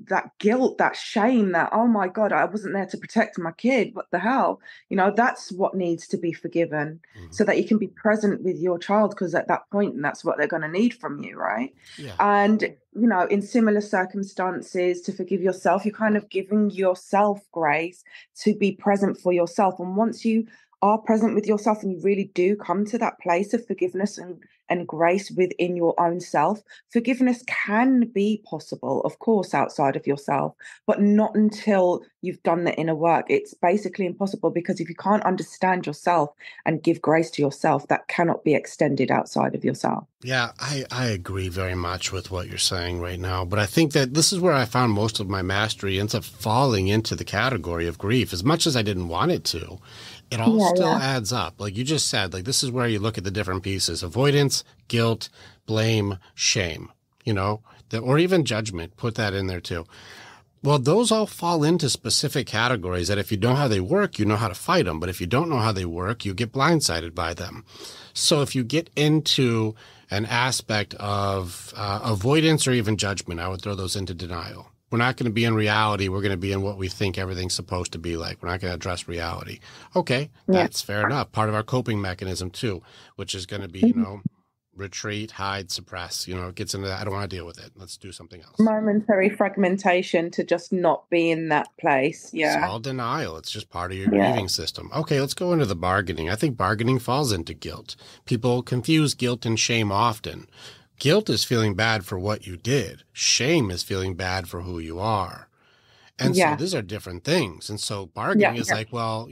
Speaker 2: That guilt, that shame, that, oh my God, I wasn't there to protect my kid. What the hell? You know, that's what needs to be forgiven, so that you can be present with your child, because at that point, and that's what they're going to need from you, right? Yeah. And, you know, in similar circumstances, to forgive yourself, you're kind of giving yourself grace to be present for yourself. And once you are present with yourself and you really do come to that place of forgiveness and grace within your own self, forgiveness can be possible, of course, outside of yourself, but not until you've done the inner work. It's basically impossible, because if you can't understand yourself and give grace to yourself, that cannot be extended outside of yourself.
Speaker 1: Yeah, I agree very much with what you're saying right now, but I think that this is where I found most of my mastery ends up falling into the category of grief, as much as I didn't want it to. It all still adds up. Like you just said, like, this is where you look at the different pieces: avoidance, guilt, blame, shame, you know, or even judgment. Put that in there too. Well, those all fall into specific categories that if you know how they work, you know how to fight them. But if you don't know how they work, you get blindsided by them. So if you get into an aspect of avoidance or even judgment, I would throw those into denial. We're not going to be in reality. We're going to be in what we think everything's supposed to be like. We're not going to address reality. Okay, that's fair enough. Part of our coping mechanism too, which is going to be, you know, retreat, hide, suppress. You know, it gets into that. I don't want to deal with it. Let's do something else.
Speaker 2: Momentary fragmentation to just not be in that place. Yeah.
Speaker 1: It's all denial. It's just part of your grieving system. Okay, let's go into the bargaining. I think bargaining falls into guilt. People confuse guilt and shame often. Guilt is feeling bad for what you did. Shame is feeling bad for who you are. And so these are different things. And so bargaining is like, well,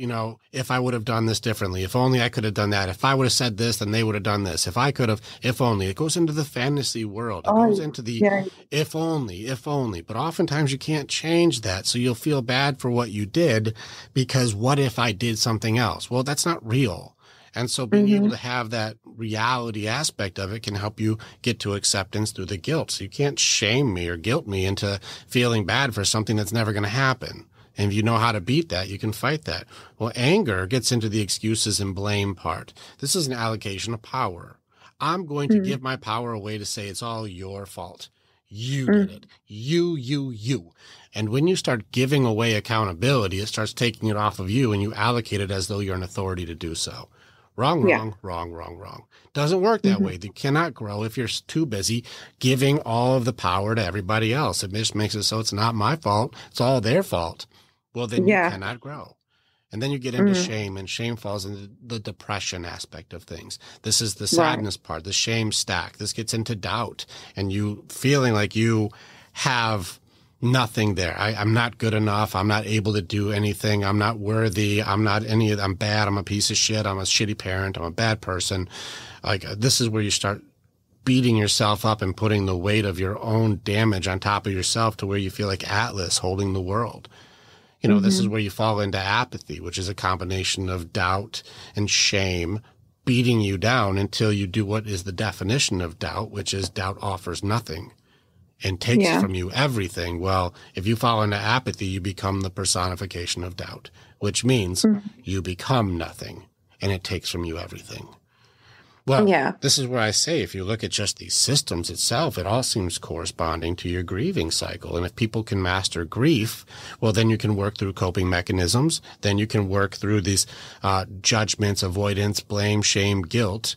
Speaker 1: if I would have done this differently, if only I could have done that. If I would have said this, then they would have done this. If I could have, if only. It goes into the fantasy world. It goes into the if only. But oftentimes you can't change that. So you'll feel bad for what you did because what if I did something else? Well, that's not real. And so being able to have that reality aspect of it can help you get to acceptance through the guilt. So you can't shame me or guilt me into feeling bad for something that's never going to happen. And if you know how to beat that, you can fight that. Well, anger gets into the excuses and blame part. This is an allocation of power. I'm going to give my power away to say it's all your fault. You did it. You. And when you start giving away accountability, it starts taking it off of you and you allocate it as though you're an authority to do so. Wrong. Doesn't work that way. You cannot grow if you're too busy giving all of the power to everybody else. It just makes it so it's not my fault. It's all their fault. Well, then you cannot grow. And then you get into shame, and shame falls into the depression aspect of things. This is the sadness part, the shame stack. This gets into doubt and you feeling like you have nothing there. I'm not good enough. I'm not able to do anything. I'm not worthy. I'm bad. I'm a piece of shit. I'm a shitty parent. I'm a bad person. Like this is where you start beating yourself up and putting the weight of your own damage on top of yourself to where you feel like Atlas holding the world. This is where you fall into apathy, which is a combination of doubt and shame beating you down until you do what is the definition of doubt, which is doubt offers nothing and takes from you everything. Well, if you fall into apathy, you become the personification of doubt, which means you become nothing and it takes from you everything. Well, this is where I say, if you look at just these systems itself, it all seems corresponding to your grieving cycle. And if people can master grief, well, then you can work through coping mechanisms. Then you can work through these judgments, avoidance, blame, shame, guilt.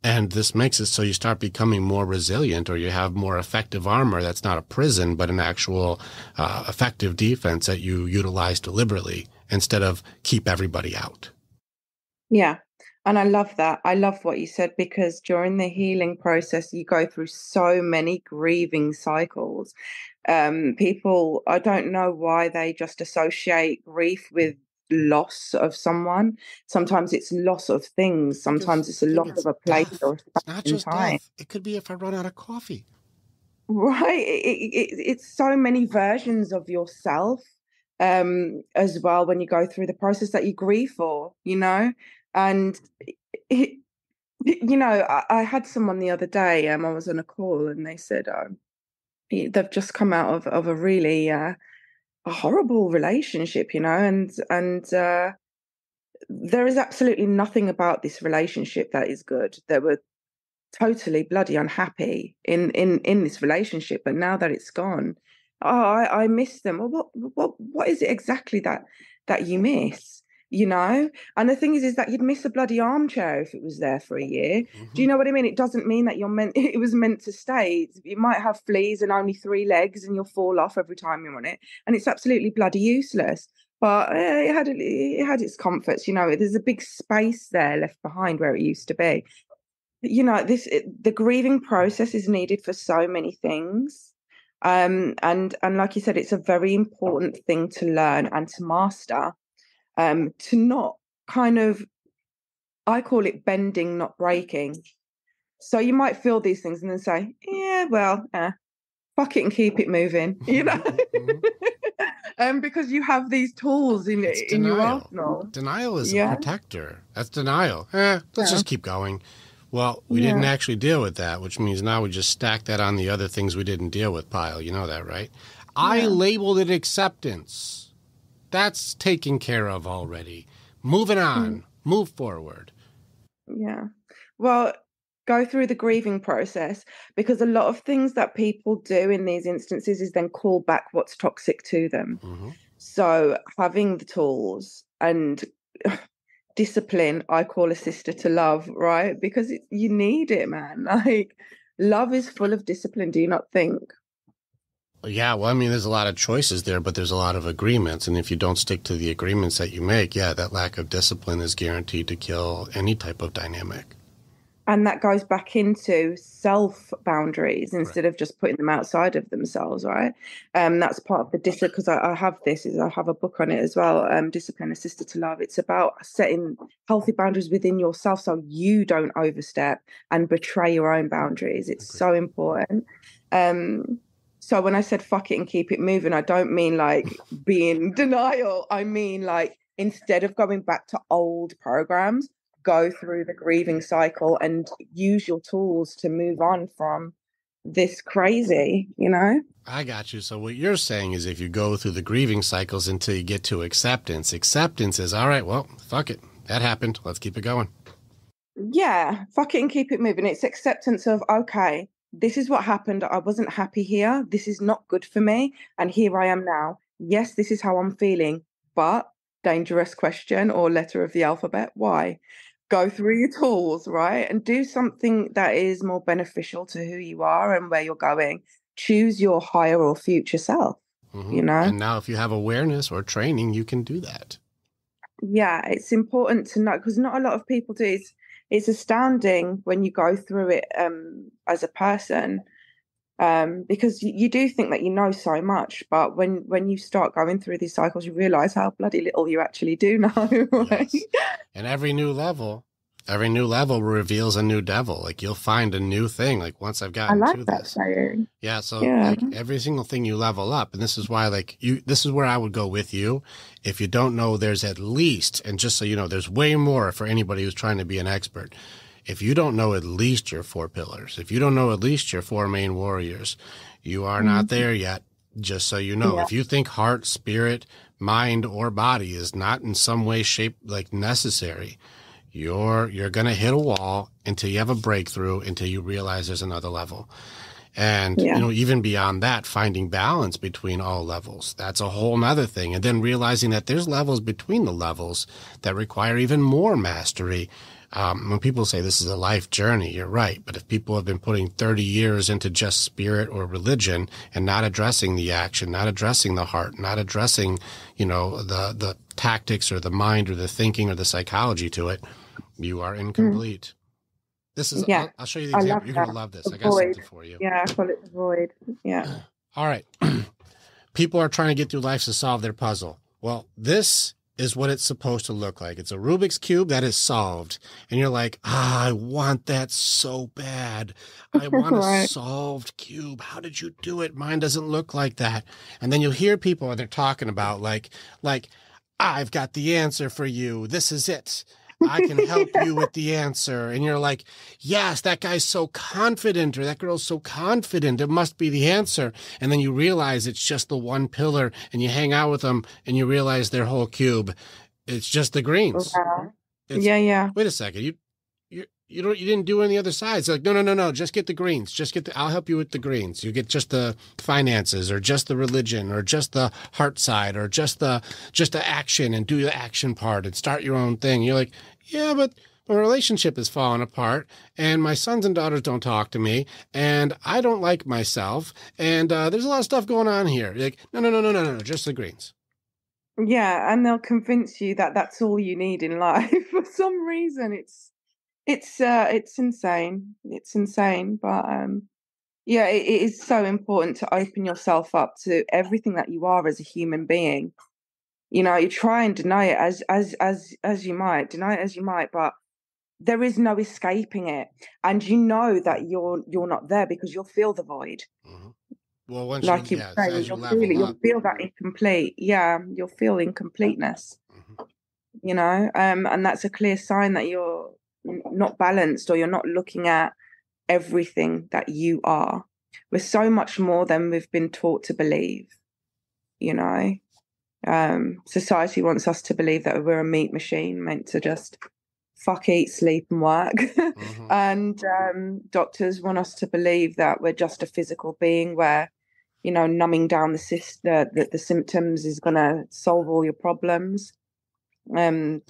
Speaker 1: And this makes it so you start becoming more resilient, or you have more effective armor that's not a prison, but an actual effective defense that you utilize deliberately instead of keep everybody out.
Speaker 2: Yeah. And I love that. I love what you said, because during the healing process, you go through so many grieving cycles. People, I don't know why they just associate grief with loss of someone. Sometimes it's loss of things. Sometimes it's a loss of a place or a space.
Speaker 1: It's not just death. It could be if I run out of coffee.
Speaker 2: Right. It's so many versions of yourself as well when you go through the process that you grieve for, And, I had someone the other day, I was on a call and they said they've just come out of a really a horrible relationship, and there is absolutely nothing about this relationship that is good. They were totally bloody unhappy in this relationship, but now that it's gone, I miss them. Well, what is it exactly that you miss? And the thing is that you'd miss a bloody armchair if it was there for a year. Do you know what I mean? It doesn't mean that it was meant to stay. You might have fleas and only 3 legs and you'll fall off every time you're on it. And it's absolutely bloody useless. But it had its comforts. There's a big space there left behind where it used to be. The grieving process is needed for so many things. And like you said, it's a very important thing to learn and to master. To not I call it bending, not breaking. So you might feel these things and then say, fuck it and keep it moving, because you have these tools in your arsenal.
Speaker 1: Denial is a protector. That's denial. Let's just keep going. Well, we didn't actually deal with that, which means now we just stack that on the other things we didn't deal with pile. You know that, right? I labeled it acceptance. That's taken care of already. Moving on. Move forward.
Speaker 2: Yeah. Well, go through the grieving process, because a lot of things that people do in these instances is then call back what's toxic to them. So having the tools and discipline, I call a sister to love, right? Because you need it, man. Like, love is full of discipline, do you not think?
Speaker 1: Yeah, well, I mean, there's a lot of choices there, but there's a lot of agreements. And if you don't stick to the agreements that you make, that lack of discipline is guaranteed to kill any type of dynamic.
Speaker 2: And that goes back into self boundaries
Speaker 1: Correct.
Speaker 2: instead of just putting them outside of themselves, right? That's part of the discipline, because I have this, is I have a book on it as well, Discipline Assisted to Love. It's about setting healthy boundaries within yourself so you don't overstep and betray your own boundaries. It's
Speaker 1: Agreed.
Speaker 2: so important. So when I said fuck it and keep it moving, I don't mean like being in denial. I mean like instead of going back to old programs, go through the grieving cycle and use your tools to move on from this crazy, you know?
Speaker 1: I got you. So what you're saying is if you go through the grieving cycles until you get to acceptance is, all right, well, fuck it. That happened. Let's keep it going.
Speaker 2: Yeah, fuck it and keep it moving. It's acceptance of, okay, this is what happened. I wasn't happy here. This is not good for me. And here I am now. Yes, this is how I'm feeling, but dangerous question or letter of the alphabet. Why? Go through your tools, right? And do something that is more beneficial to who you are and where you're going. Choose your higher or future self, you know?
Speaker 1: And now if you have awareness or training, you can do that.
Speaker 2: Yeah, it's important to know because not a lot of people do. It's astounding when you go through it as a person because you do think that you know so much, but when you start going through these cycles, you realize how bloody little you actually do know, right?
Speaker 1: Yes. And every new level reveals a new devil. Like you'll find a new thing. Like once I've gotten to this.
Speaker 2: Saying.
Speaker 1: Yeah. So
Speaker 2: Yeah.
Speaker 1: like every single thing you level up. And this is why this is where I would go with you. If you don't know, there's at least, and just so you know, there's way more for anybody who's trying to be an expert. If you don't know at least your 4 pillars, if you don't know at least your 4 main warriors, you are not there yet. Just so you know, if you think heart, spirit, mind, or body is not in some way, shape, like necessary, you're going to hit a wall until you have a breakthrough, until you realize there's another level. And, even beyond that, finding balance between all levels, that's a whole nother thing. And then realizing that there's levels between the levels that require even more mastery. When people say this is a life journey, you're right. But if people have been putting 30 years into just spirit or religion and not addressing the action, not addressing the heart, not addressing, the tactics or the mind or the thinking or the psychology to it, you are incomplete. This is, I'll show you the example. You're going to love this. I got something for you.
Speaker 2: Yeah, I call it the void. Yeah.
Speaker 1: All right. People are trying to get through life to solve their puzzle. Well, this is what it's supposed to look like. It's a Rubik's Cube that is solved. And you're like, I want that so bad. I want a solved cube. How did you do it? Mine doesn't look like that. And then you'll hear people and they're talking about like, I've got the answer for you. This is it. I can help you with the answer. And you're like, yes, that guy's so confident or that girl's so confident. It must be the answer. And then you realize it's just the one pillar and you hang out with them and you realize their whole cube. It's just the greens.
Speaker 2: Yeah.
Speaker 1: Wait a second. You didn't do any other sides. Like, no. Just get the greens. I'll help you with the greens. You get just the finances or just the religion or just the heart side or just the action and do the action part and start your own thing. You're like, yeah, but my relationship is falling apart and my sons and daughters don't talk to me and I don't like myself. And there's a lot of stuff going on here. You're like, no, just the greens.
Speaker 2: Yeah. And they'll convince you that that's all you need in life. For some reason, it's insane. It's insane. But it is so important to open yourself up to everything that you are as a human being. You try and deny it as you might, but there is no escaping it. And you know that you're not there because you'll feel the void.
Speaker 1: Mm-hmm. Well, once
Speaker 2: like
Speaker 1: you'll
Speaker 2: feel that incomplete. Yeah, you'll feel incompleteness.
Speaker 1: Mm-hmm.
Speaker 2: And that's a clear sign that you're not balanced or you're not looking at everything that you are. We're so much more than we've been taught to believe. Society wants us to believe that we're a meat machine meant to just fuck, eat, sleep and work. Mm-hmm. And doctors want us to believe that we're just a physical being where numbing down the symptoms is going to solve all your problems.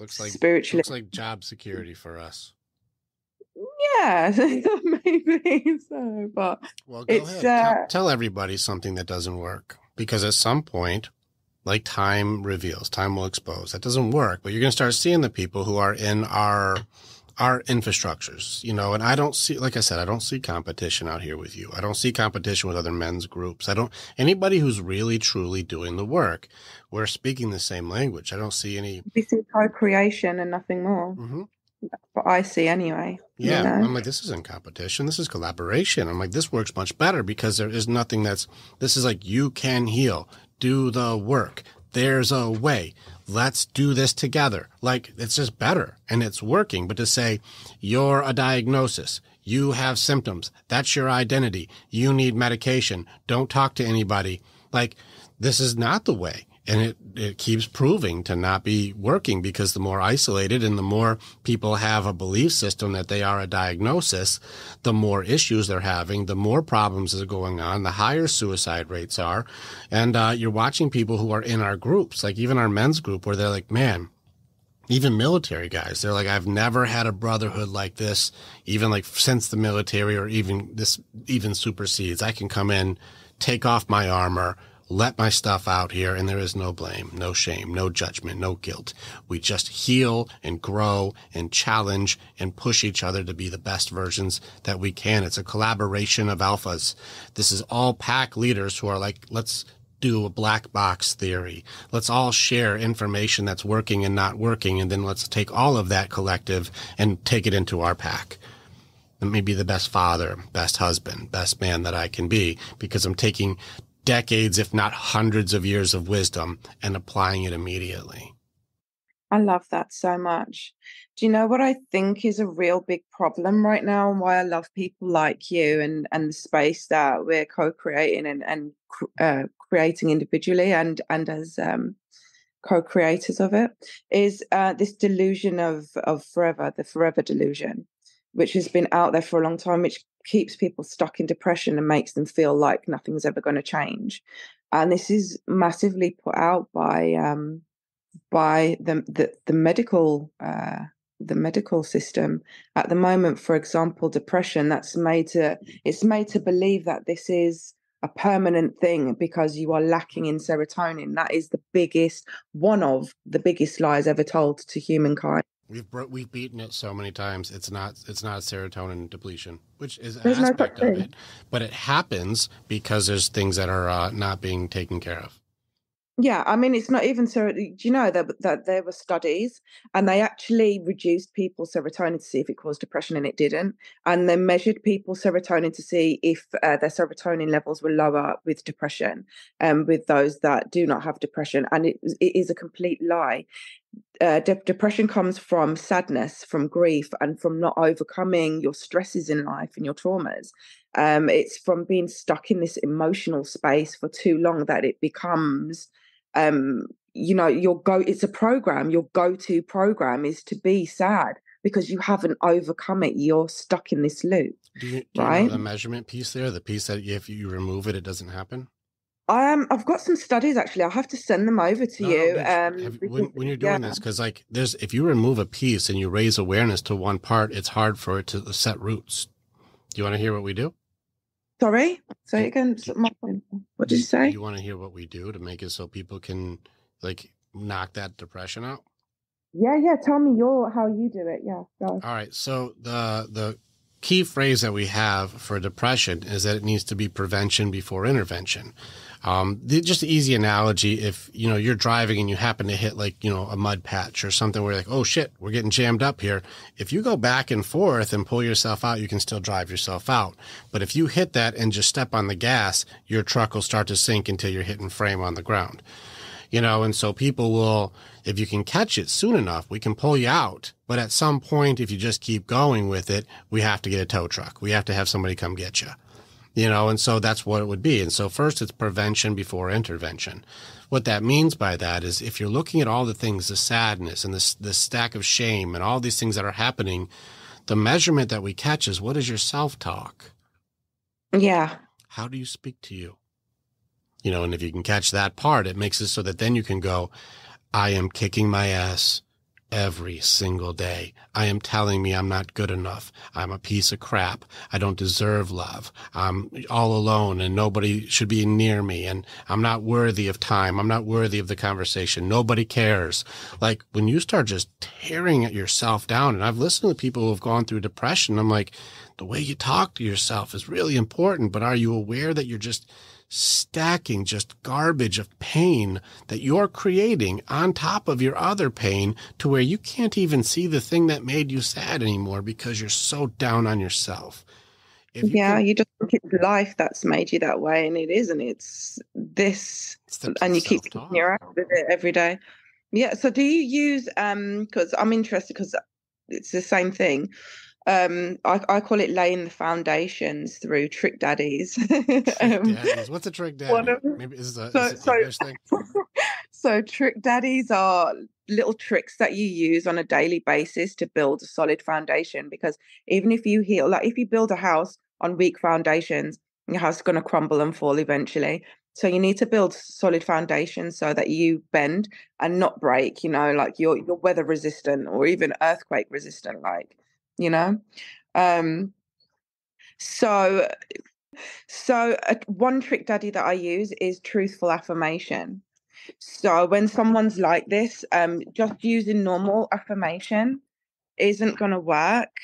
Speaker 2: Spiritually,
Speaker 1: looks like job security for us.
Speaker 2: Yeah, maybe so. But
Speaker 1: well, go ahead. Tell everybody something that doesn't work, because at some point, like time reveals, time will expose. That doesn't work, but you're going to start seeing the people who are in our our infrastructures, and I don't see, like I said, I don't see competition out here with you. I don't see competition with other men's groups. Anybody who's really, truly doing the work, we're speaking the same language. I don't see any.
Speaker 2: We see co-creation and nothing more.
Speaker 1: Mm-hmm.
Speaker 2: That's what I see anyway.
Speaker 1: Yeah. I'm like, this isn't competition. This is collaboration. I'm like, this works much better because there is nothing this is like, you can heal, do the work. There's a way. Let's do this together. Like, it's just better and it's working. But to say you're a diagnosis, you have symptoms, that's your identity, you need medication, don't talk to anybody. Like, this is not the way. And it keeps proving to not be working because the more isolated and the more people have a belief system that they are a diagnosis, the more issues they're having, the more problems are going on, the higher suicide rates are. And you're watching people who are in our groups, like even our men's group, where they're like, man, even military guys, they're like, I've never had a brotherhood like this, even like since the military, or even supersedes. I can come in, take off my armor, let my stuff out here, and there is no blame, no shame, no judgment, no guilt. We just heal and grow and challenge and push each other to be the best versions that we can. It's a collaboration of alphas. This is all pack leaders who are like, let's do a black box theory. Let's all share information that's working and not working, and then let's take all of that collective and take it into our pack. Let me be the best father, best husband, best man that I can be, because I'm taking decades, if not hundreds of years of wisdom and applying it immediately.
Speaker 2: I love that so much. Do you know what I think is a real big problem right now, and why I love people like you and the space that we're co-creating and creating individually and as co-creators of it, is this delusion of forever, the forever delusion, which has been out there for a long time, which keeps people stuck in depression and makes them feel like nothing's ever going to change. And this is massively put out by the medical system at the moment. For example, depression, it's made to believe that this is a permanent thing because you are lacking in serotonin. That is one of the biggest lies ever told to humankind.
Speaker 1: We've beaten it so many times. It's not a serotonin depletion, which is an
Speaker 2: There's
Speaker 1: aspect of it, but it happens because there's things that are not being taken care of.
Speaker 2: Yeah, I mean, it's not even so. Do you know that there were studies and they actually reduced people's serotonin to see if it caused depression, and it didn't. And they measured people's serotonin to see if their serotonin levels were lower with depression, with those that do not have depression. And it is a complete lie. Depression comes from sadness, from grief, and from not overcoming your stresses in life and your traumas. It's from being stuck in this emotional space for too long that it becomes it's a program. Your go-to program is to be sad because you haven't overcome it. You're stuck in this loop.
Speaker 1: Do you know the measurement piece there? The piece that if you remove it, it doesn't happen?
Speaker 2: I've got some studies actually. I'll have to send them over to you.
Speaker 1: When you're doing this, because if you remove a piece and you raise awareness to one part, it's hard for it to set roots. Do you want to hear what we do?
Speaker 2: Sorry? Say again. What did you say?
Speaker 1: You want to hear what we do to make it so people can knock that depression out?
Speaker 2: Yeah. Tell me how you do it. Yeah. Go.
Speaker 1: All right. So the key phrase that we have for depression is that it needs to be prevention before intervention. Just an easy analogy, if you're driving and you happen to hit a mud patch or something where you're like, oh shit, we're getting jammed up here. If you go back and forth and pull yourself out, you can still drive yourself out. But if you hit that and just step on the gas, your truck will start to sink until you're hitting frame on the ground. And so people will, if you can catch it soon enough, we can pull you out. But at some point, if you just keep going with it, we have to get a tow truck. We have to have somebody come get you. And so that's what it would be. And so first it's prevention before intervention. What that means by that is if you're looking at all the things, the sadness and the stack of shame and all these things that are happening, the measurement that we catch is, what is your self-talk?
Speaker 2: Yeah.
Speaker 1: How do you speak to you? And if you can catch that part, it makes it so that then you can go, I am kicking my ass every single day. I am telling me I'm not good enough. I'm a piece of crap. I don't deserve love. I'm all alone and nobody should be near me. And I'm not worthy of time. I'm not worthy of the conversation. Nobody cares. Like when you start just tearing at yourself down, and I've listened to people who have gone through depression, I'm like, the way you talk to yourself is really important, but are you aware that you're just stacking just garbage of pain that you're creating on top of your other pain to where you can't even see the thing that made you sad anymore because you're so down on yourself?
Speaker 2: You just think it's life that's made you that way, and it isn't. It's this, and you keep your out with it every day. Yeah. So do you use, because I'm interested because it's the same thing. I call it laying the foundations through trick daddies.
Speaker 1: Daddies. What's a trick daddy? Maybe is it an English thing?
Speaker 2: So trick daddies are little tricks that you use on a daily basis to build a solid foundation. Because even if you heal, like if you build a house on weak foundations, your house is going to crumble and fall eventually. So you need to build solid foundations so that you bend and not break. You know, like you're weather resistant or even earthquake resistant. Like. You know, so one trick daddy that I use is truthful affirmation. So when someone's like this, just using normal affirmation isn't going to work,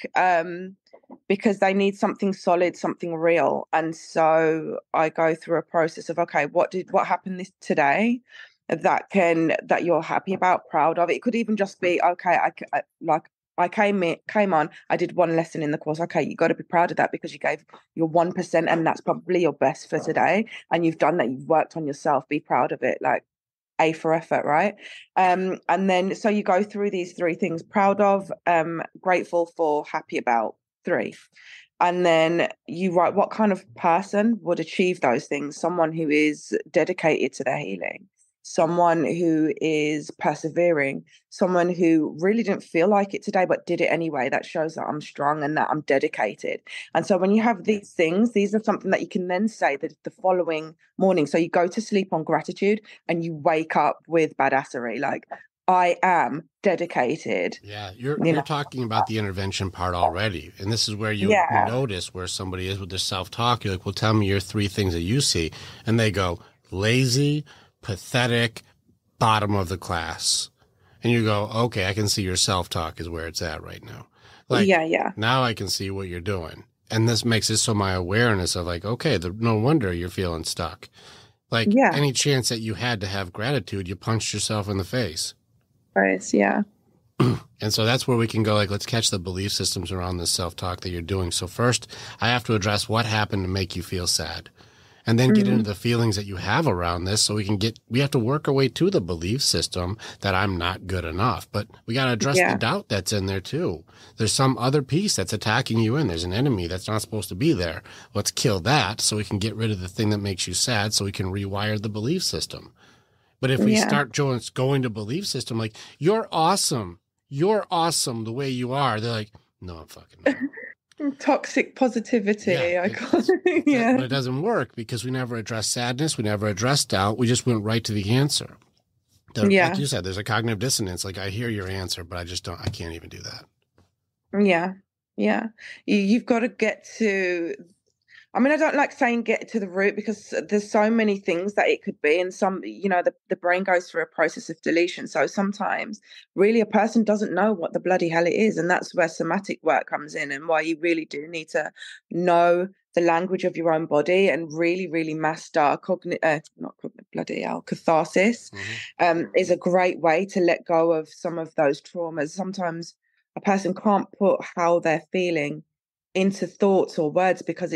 Speaker 2: because they need something solid, something real. And so I go through a process of, okay, what happened today that you're happy about, proud of. It could even just be, okay, I came on, I did one lesson in the course. Okay, you got to be proud of that because you gave your 1% and that's probably your best for today. And you've done that. You've worked on yourself. Be proud of it. Like A for effort, right? And then, so you go through these 3 things: proud of, grateful for, happy about, 3. And then you write what kind of person would achieve those things. Someone who is dedicated to their healing. Someone who is persevering, someone who really didn't feel like it today, but did it anyway. That shows that I'm strong and that I'm dedicated. And so when you have these things, these are something that you can then say that the following morning. So you go to sleep on gratitude and you wake up with badassery. Like, I am dedicated.
Speaker 1: Yeah, you're talking about the intervention part already. And this is where you notice where somebody is with their self-talk. You're like, well, tell me your 3 things that you see. And they go, lazy, pathetic, bottom of the class. And you go, okay, I can see your self-talk is where it's at right now. Like, now I can see what you're doing. And this makes it so my awareness of like, okay, no wonder you're feeling stuck. Like any chance that you had to have gratitude, you punched yourself in the face.
Speaker 2: Right, yeah.
Speaker 1: And so that's where we can go, like, let's catch the belief systems around this self-talk that you're doing. So first, I have to address what happened to make you feel sad. And then get into the feelings that you have around this so we have to work our way to the belief system that I'm not good enough. But we got to address the doubt that's in there too. There's some other piece that's attacking you in. There's an enemy that's not supposed to be there. Let's kill that so we can get rid of the thing that makes you sad so we can rewire the belief system. But if we start going to belief system, like, you're awesome the way you are, they're like, no, I'm fucking not.
Speaker 2: Toxic positivity.
Speaker 1: But it doesn't work because we never address sadness. We never address doubt. We just went right to the answer. Like you said, there's a cognitive dissonance. Like, I hear your answer, but I can't even do that. Yeah.
Speaker 2: Yeah. You've got to get to, I mean, I don't like saying get to the root because there's so many things that it could be. And some, the brain goes through a process of deletion. So sometimes really a person doesn't know what the bloody hell it is. And that's where somatic work comes in and why you really do need to know the language of your own body and really, really master catharsis is a great way to let go of some of those traumas. Sometimes a person can't put how they're feeling into thoughts or words because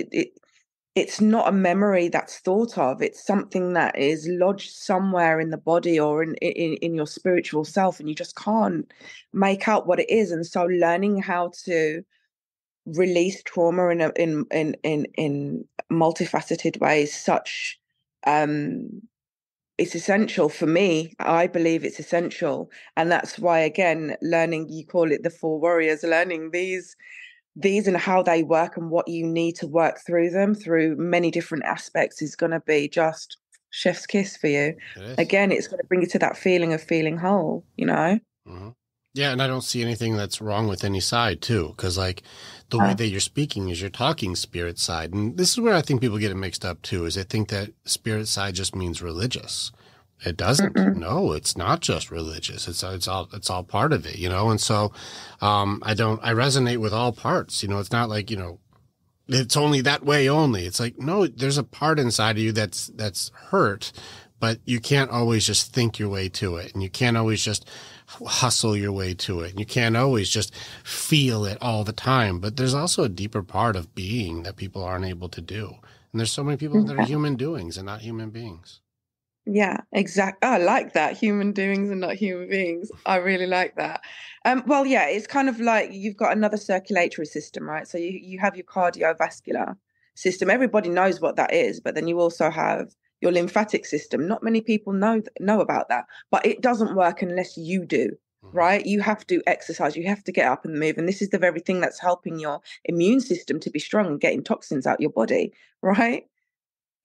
Speaker 2: it's not a memory that's thought of. It's something that is lodged somewhere in the body or in your spiritual self, and you just can't make out what it is. And so learning how to release trauma in multifaceted ways, it's essential for me. I believe it's essential. And that's why, again, learning, you call it the 4 warriors, learning these and how they work and what you need to work through them through many different aspects is going to be just chef's kiss for you. Again, it's going to bring you to that feeling of feeling whole,
Speaker 1: Mm-hmm. Yeah, and I don't see anything that's wrong with any side too, because like the way that you're speaking is you're talking spirit side, and this is where I think people get it mixed up too. Is they think that spirit side just means religious. It doesn't.
Speaker 2: Mm-mm.
Speaker 1: No, it's not just religious. It's all part of it, you know. And so, I resonate with all parts. You know, it's not like, you know, it's only that way only. It's like, no, there's a part inside of you that's hurt, but you can't always just think your way to it, and you can't always just hustle your way to it. And you can't always just feel it all the time. But there's also a deeper part of being that people aren't able to do. And there's so many people that are human doings and not human beings.
Speaker 2: Yeah, exactly. I like that. Human doings and not human beings. I really like that. Well, yeah, it's kind of like you've got another circulatory system, right? So you have your cardiovascular system. Everybody knows what that is, but then you also have your lymphatic system. Not many people know about that, but it doesn't work unless you do, right? You have to exercise, you have to get up and move. And this is the very thing that's helping your immune system to be strong and getting toxins out your body, right?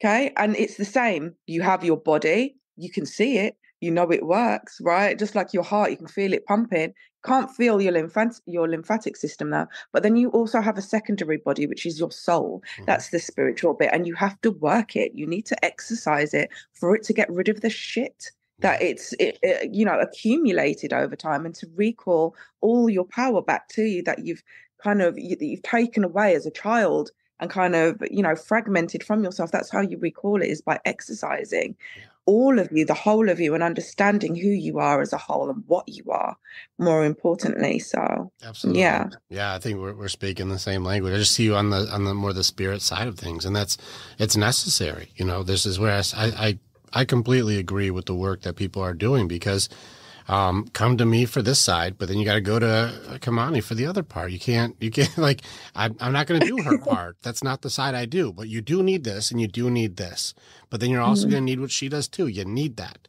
Speaker 2: Okay. And it's the same. You have your body, you can see it, you know it works, right? Just like your heart, you can feel it pumping. Can't feel your lymphatic system now. But then you also have a secondary body, which is your soul. That's the spiritual bit. And you have to work it. You need to exercise it for it to get rid of the shit that it's accumulated over time, and to recall all your power back to you that you've you've taken away as a child and kind of, fragmented from yourself. That's how you recall it, is by exercising all of you, the whole of you, and understanding who you are as a whole and what you are, more importantly. So
Speaker 1: absolutely.
Speaker 2: Yeah,
Speaker 1: I think we're speaking the same language. I just see you on the more the spirit side of things, and it's necessary. You know, this is where I completely agree with the work that people are doing, because come to me for this side, but then you got to go to Kimani for the other part. You can't like, I'm not going to do her part. That's not the side I do, but you do need this and you do need this, but then you're also going to need what she does too. You need that.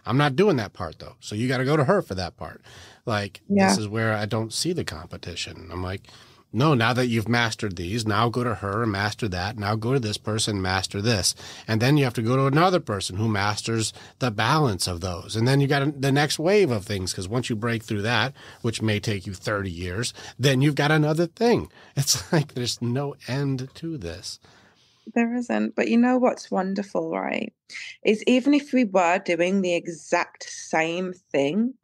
Speaker 1: I'm not doing that part though. So you got to go to her for that part. Like, this is where I don't see the competition. I'm like, no, now that you've mastered these, now go to her and master that. Now go to this person, master this. And then you have to go to another person who masters the balance of those. And then you got the next wave of things, because once you break through that, which may take you 30 years, then you've got another thing. It's like there's no end to this.
Speaker 2: There isn't. But you know what's wonderful, right? Is even if we were doing the exact same thing,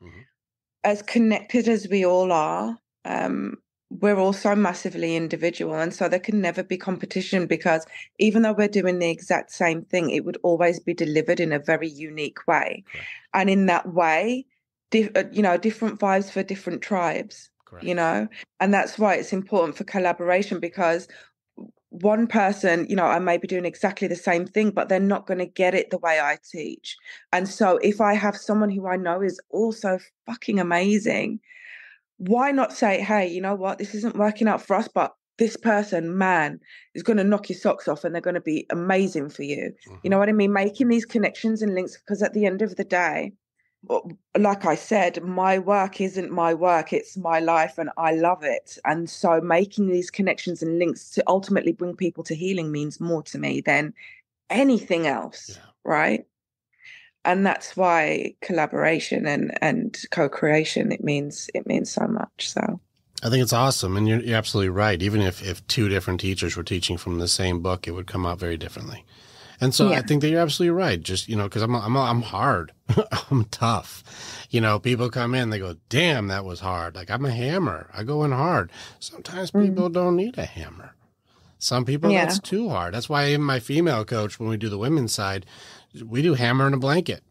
Speaker 2: as connected as we all are, we're also massively individual, and so there can never be competition, because even though we're doing the exact same thing, it would always be delivered in a very unique way. Correct. And in that way, different vibes for different tribes. Correct. And that's why it's important for collaboration, because one person, I may be doing exactly the same thing, but they're not going to get it the way I teach. And so if I have someone who I know is also fucking amazing, why not say, hey, you know what, this isn't working out for us, but this person, man, is going to knock your socks off and they're going to be amazing for you. You know what I mean? Making these connections and links, because at the end of the day, like I said, my work isn't my work, it's my life, and I love it. And so making these connections and links to ultimately bring people to healing means more to me than anything else, right? And that's why collaboration and co-creation, it means so much. So
Speaker 1: I think it's awesome. And you're absolutely right. Even if two different teachers were teaching from the same book, it would come out very differently. And so I think that you're absolutely right. Just, because I'm hard. I'm tough. People come in, they go, damn, that was hard. Like, I'm a hammer. I go in hard. Sometimes people don't need a hammer. Some people, that's too hard. That's why even my female coach, when we do the women's side, we do hammer and a blanket.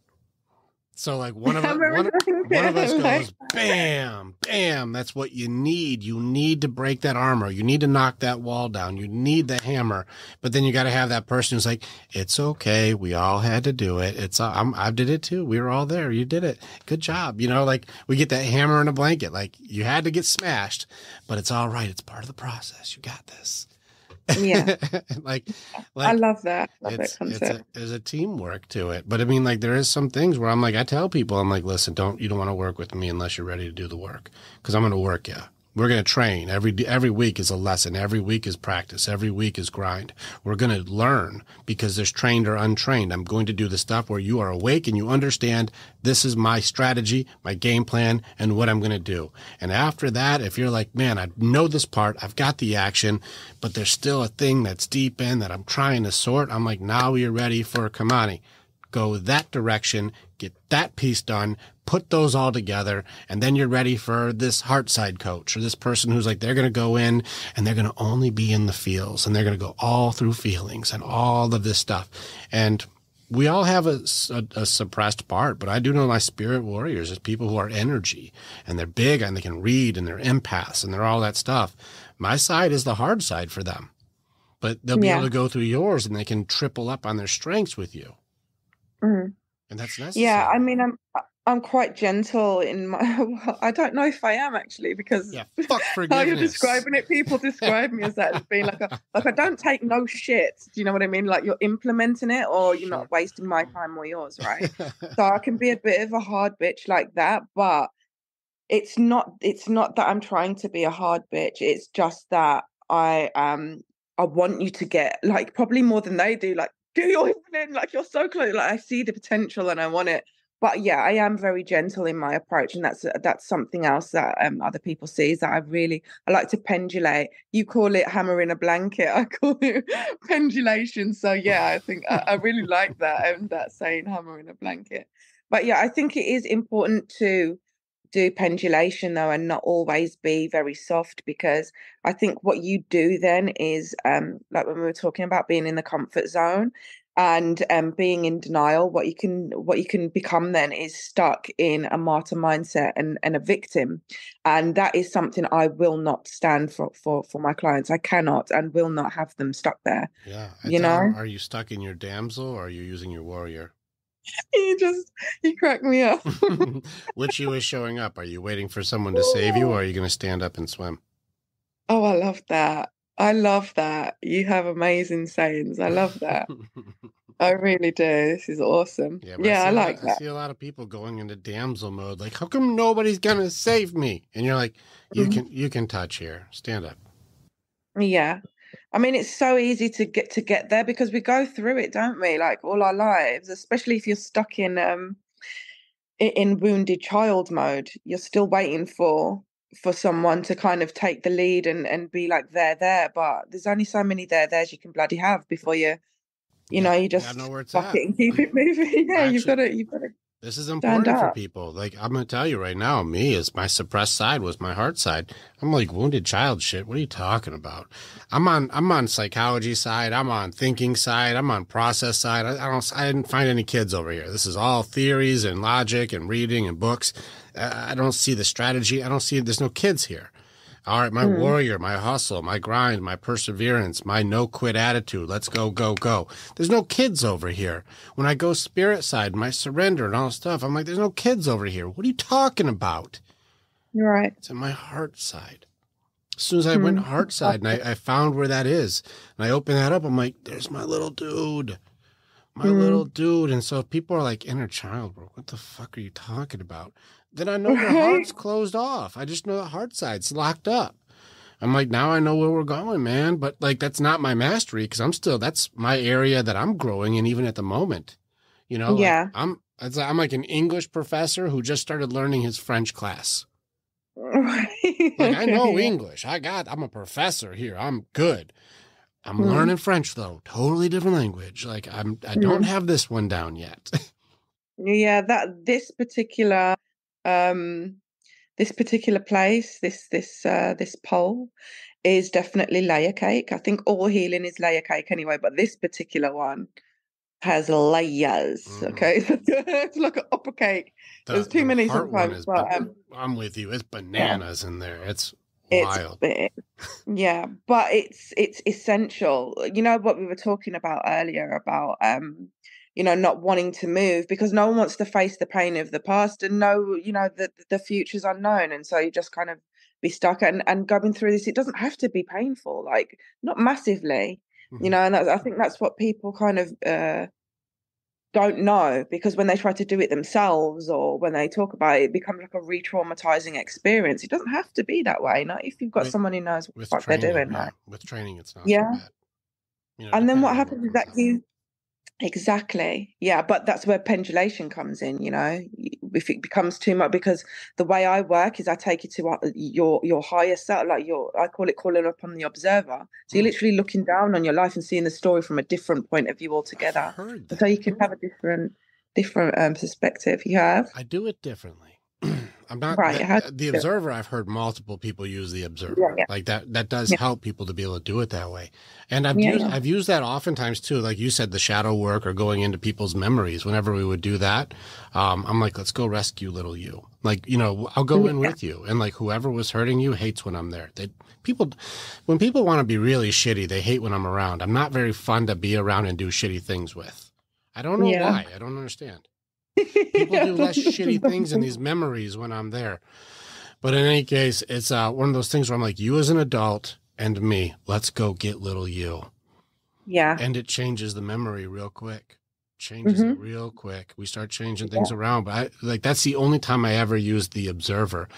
Speaker 1: So like one of us goes, bam, bam. That's what you need. You need to break that armor. You need to knock that wall down. You need the hammer. But then you got to have that person who's like, it's okay. We all had to do it. I did it too. We were all there. You did it. Good job. Like we get that hammer and a blanket. Like, you had to get smashed, but it's all right. It's part of the process. You got this.
Speaker 2: Yeah.
Speaker 1: like
Speaker 2: I love that. That concept.
Speaker 1: There's a teamwork to it. But I mean, like, there is some things where I'm like, I tell people, I'm like, listen, you don't want to work with me unless you're ready to do the work, because I'm going to work you. We're going to train. Every week is a lesson. Every week is practice. Every week is grind. We're going to learn because there's trained or untrained. I'm going to do the stuff where you are awake and you understand this is my strategy, my game plan, and what I'm going to do. And after that, if you're like, man, I know this part, I've got the action, but there's still a thing that's deep in that I'm trying to sort. I'm like, now you're ready for Kimani. Go that direction, get that piece done, put those all together, and then you're ready for this heart side coach or this person who's like, they're going to go in and they're going to only be in the feels and they're going to go all through feelings and all of this stuff. And we all have a suppressed part, but I do know my spirit warriors is people who are energy and they're big and they can read and they're empaths and they're all that stuff. My side is the hard side for them, but they'll be able to go through yours and they can triple up on their strengths with you.
Speaker 2: Mm.
Speaker 1: And that's necessary.
Speaker 2: Yeah, I mean, I'm quite gentle in my. I don't know if I am actually, because
Speaker 1: fuck forgiveness.
Speaker 2: How you're describing it, people describe me as that, as being like I don't take no shit. Do you know what I mean? Like you're implementing it, or you're not wasting my time or yours, right? So I can be a bit of a hard bitch like that, but it's not that I'm trying to be a hard bitch. It's just that I want you to get, like, probably more than they do, like, do your healing, like you're so close, like I see the potential and I want it. But yeah, I am very gentle in my approach, and that's something else that other people see, is that I like to pendulate. You call it hammering a blanket, I call it pendulation. So yeah, I think I really like that saying, hammering a blanket. But yeah, I think it is important to do pendulation though, and not always be very soft, because I think what you do then is like when we were talking about being in the comfort zone and being in denial, what you can become then is stuck in a martyr mindset and a victim, and that is something I will not stand for my clients. I cannot and will not have them stuck there.
Speaker 1: Are you stuck in your damsel, or are you using your warrior?
Speaker 2: You crack me up.
Speaker 1: Which you is showing up? Are you waiting for someone to save you, or are you going to stand up and swim?
Speaker 2: Oh, I love that. You have amazing sayings. I love that. I really do. This is awesome. Yeah, I like that.
Speaker 1: I see a lot of people going into damsel mode, like, how come nobody's going to save me? And you're like, you can touch here. Stand up.
Speaker 2: Yeah. I mean, it's so easy to get there because we go through it, don't we? Like all our lives, especially if you're stuck in wounded child mode, you're still waiting for someone to kind of take the lead and be like, they're there. But there's only so many there's you can bloody have before you just fuck it and keep it moving. Yeah, you've got to.
Speaker 1: This is important for people. Like, I'm going to tell you right now, me, is my suppressed side was my heart side. I'm like, wounded child shit. What are you talking about? I'm on psychology side. I'm on thinking side. I'm on process side. I didn't find any kids over here. This is all theories and logic and reading and books. I don't see the strategy. There's no kids here. All right, my warrior, my hustle, my grind, my perseverance, my no-quit attitude. Let's go, go, go. There's no kids over here. When I go spirit side, my surrender and all stuff, I'm like, there's no kids over here. What are you talking about?
Speaker 2: You're right.
Speaker 1: It's in my heart side. As soon as I went heart side and I found where that is, and I opened that up, I'm like, there's my little dude. My little dude. And so if people are like, inner child, bro, what the fuck are you talking about? Then I know your heart's closed off. I just know the heart side's locked up. I'm like, now I know where we're going, man. But like, that's not my mastery, because that's my area that I'm growing in, even at the moment.
Speaker 2: Yeah.
Speaker 1: Like I'm like an English professor who just started learning his French class. Like, I know English. I'm a professor here. I'm good. I'm learning French though. Totally different language. Like I don't have this one down yet.
Speaker 2: Yeah, this particular place, this pole is definitely layer cake. I think all healing is layer cake anyway, but this particular one has layers. Okay, it's like an upper cake. There's too many sometimes, but
Speaker 1: I'm with you. It's bananas in there. It's wild.
Speaker 2: Yeah, but it's essential. You know what we were talking about earlier about not wanting to move because no one wants to face the pain of the past and know, that the future's unknown. And so you just kind of be stuck and going through this. It doesn't have to be painful, like not massively, and I think that's what people kind of don't know, because when they try to do it themselves or when they talk about it, it becomes like a re-traumatizing experience. It doesn't have to be that way. Not if you've got someone who knows what the fuck they're doing.
Speaker 1: Yeah.
Speaker 2: Like,
Speaker 1: with training, it's not so
Speaker 2: yeah.
Speaker 1: bad. You know,
Speaker 2: And then what
Speaker 1: depending on
Speaker 2: happens is that
Speaker 1: comes up.
Speaker 2: exactly. Yeah, but that's where pendulation comes in, you know, if it becomes too much, because the way I work is I take you to your higher self, like I call it calling upon the observer. So you're literally looking down on your life and seeing the story from a different point of view altogether.
Speaker 1: I've heard that.
Speaker 2: So you can have a different perspective. You have?
Speaker 1: I do it differently. I'm not
Speaker 2: Right.
Speaker 1: the observer. I've heard multiple people use the observer.
Speaker 2: Yeah.
Speaker 1: Like that does help people to be able to do it that way. And I've used that oftentimes too. Like you said, the shadow work or going into people's memories. Whenever we would do that, I'm like, let's go rescue little you. Like, you know, I'll go in with you. And like whoever was hurting you hates when I'm there. When people want to be really shitty, they hate when I'm around. I'm not very fun to be around and do shitty things with. I don't know why. I don't understand. People do less shitty things in these memories when I'm there. But in any case, it's one of those things where I'm like, you as an adult and me, let's go get little you.
Speaker 2: Yeah.
Speaker 1: And it changes the memory real quick. Changes it real quick. We start changing things around. But that's the only time I ever use the observer.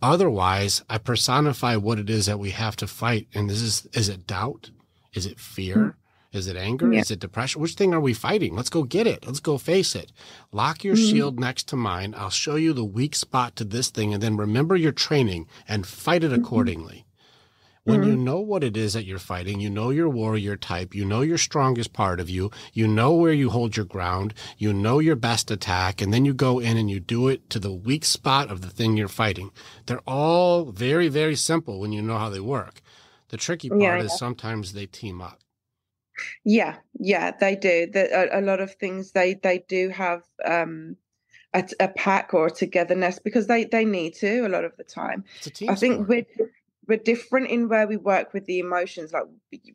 Speaker 1: Otherwise, I personify what it is that we have to fight. And is it doubt? Is it fear? Is it anger? Is it depression? Which thing are we fighting? Let's go get it. Let's go face it. Lock your shield next to mine. I'll show you the weak spot to this thing, and then remember your training and fight it accordingly. When you know what it is that you're fighting, you know your warrior type, you know your strongest part of you, you know where you hold your ground, you know your best attack, and then you go in and you do it to the weak spot of the thing you're fighting. They're all very, very simple when you know how they work. The tricky part is sometimes they team up.
Speaker 2: Yeah, they do. A lot of things they do have a pack or a togetherness because they need to a lot of the time.
Speaker 1: It's a team
Speaker 2: I think
Speaker 1: sport.
Speaker 2: we're different in where we work with the emotions. Like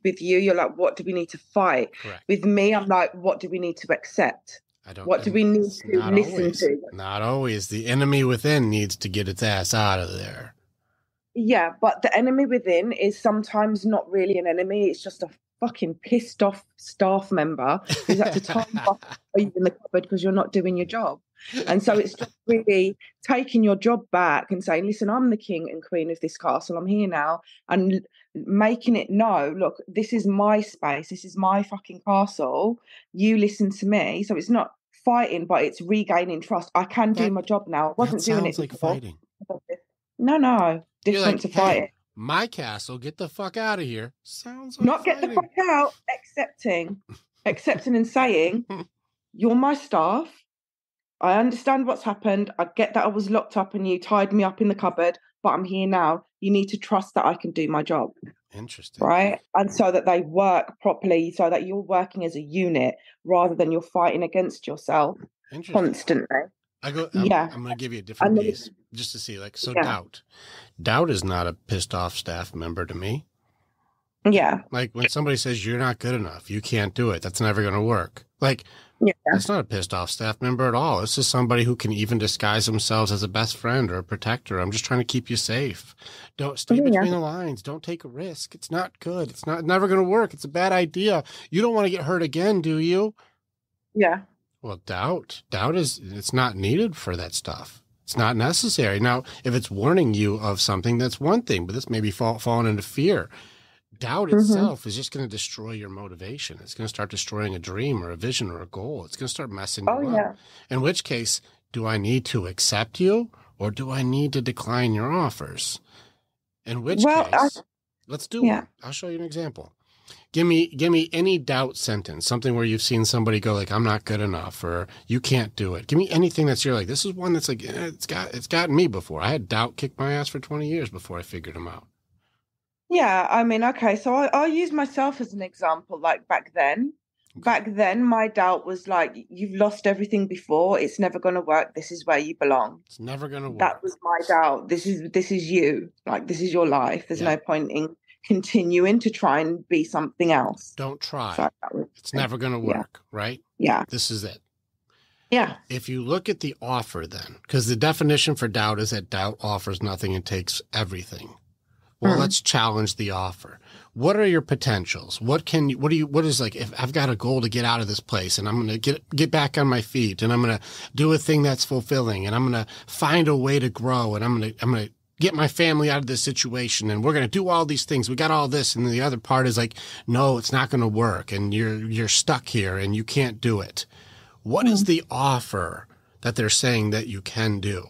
Speaker 2: with you, you're like, what do we need to fight?
Speaker 1: Correct.
Speaker 2: With me, I'm like, what do we need to accept? What do we need to listen to?
Speaker 1: Not always. The enemy within needs to get its ass out of there.
Speaker 2: Yeah, but the enemy within is sometimes not really an enemy. It's just a fucking pissed off staff member who's had to time you in the cupboard because you're not doing your job. And so it's just really taking your job back and saying, listen, I'm the king and queen of this castle. I'm here now. And making it know, look, this is my space. This is my fucking castle. You listen to me. So it's not fighting, but it's regaining trust. I can do my job now. I wasn't doing it
Speaker 1: like
Speaker 2: before.
Speaker 1: fighting.
Speaker 2: No. Different to fighting.
Speaker 1: My castle, get the fuck out of here. Sounds like
Speaker 2: not
Speaker 1: fighting.
Speaker 2: Get the fuck out, accepting and saying, you're my staff. I understand what's happened. I get that I was locked up and you tied me up in the cupboard, but I'm here now. You need to trust that I can do my job.
Speaker 1: Interesting.
Speaker 2: Right? And so that they work properly, so that you're working as a unit rather than you're fighting against yourself constantly.
Speaker 1: I'm going to give you a different piece just to see, doubt. Doubt is not a pissed off staff member to me.
Speaker 2: Yeah.
Speaker 1: Like when somebody says you're not good enough, you can't do it, that's never going to work. It's not a pissed off staff member at all. It's just somebody who can even disguise themselves as a best friend or a protector. I'm just trying to keep you safe. Don't stay between the lines. Don't take a risk. It's not good. It's never going to work. It's a bad idea. You don't want to get hurt again, do you?
Speaker 2: Yeah.
Speaker 1: Well, doubt it's not needed for that stuff. It's not necessary. Now, if it's warning you of something, that's one thing, but this may be falling into fear. Doubt itself is just going to destroy your motivation. It's going to start destroying a dream or a vision or a goal. It's going to start messing you up. In which case, do I need to accept you or do I need to decline your offers? In which case, let's do one. I'll show you an example. Give me any doubt sentence, something where you've seen somebody go like, I'm not good enough or you can't do it. Give me anything that's you're like, this is one that's like, it's gotten me before. I had doubt kick my ass for 20 years before I figured them out.
Speaker 2: Yeah, I mean, okay, so I'll use myself as an example. Like back then, my doubt was like, you've lost everything before. It's never going to work. This is where you belong.
Speaker 1: It's never going to work.
Speaker 2: That was my doubt. This is you. Like, this is your life. There's no point in continuing to try and be something else.
Speaker 1: Don't try. It's never going to work, right?
Speaker 2: Yeah.
Speaker 1: This is it.
Speaker 2: Yeah.
Speaker 1: If you look at the offer then, because the definition for doubt is that doubt offers nothing and takes everything. Well, let's challenge the offer. What are your potentials? What is like, if I've got a goal to get out of this place and I'm going to get back on my feet and I'm going to do a thing that's fulfilling and I'm going to find a way to grow and I'm going to get my family out of this situation and we're going to do all these things. We got all this. And the other part is like, no, it's not going to work. And you're stuck here and you can't do it. What is the offer that they're saying that you can do?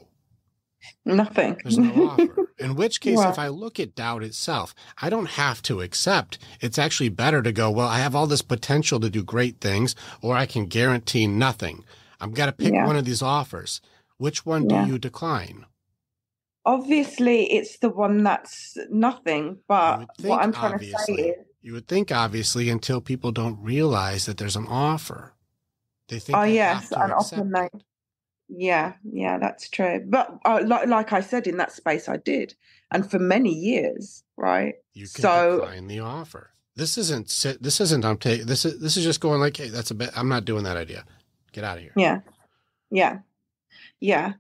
Speaker 2: Nothing.
Speaker 1: There's no offer. In which case, if I look at doubt itself, I don't have to accept. It's actually better to go, well, I have all this potential to do great things, or I can guarantee nothing. I've got to pick one of these offers. Which one do you decline?
Speaker 2: Obviously, it's the one that's nothing. But what I'm trying to say is,
Speaker 1: you would think, obviously, until people don't realize that there's an offer. They think
Speaker 2: an offer made. Yeah, that's true. But like I said, in that space, I did, and for many years, right?
Speaker 1: You can decline the offer. This isn't. This is just going like, hey, that's a bit. I'm not doing that idea. Get out of here.
Speaker 2: Yeah.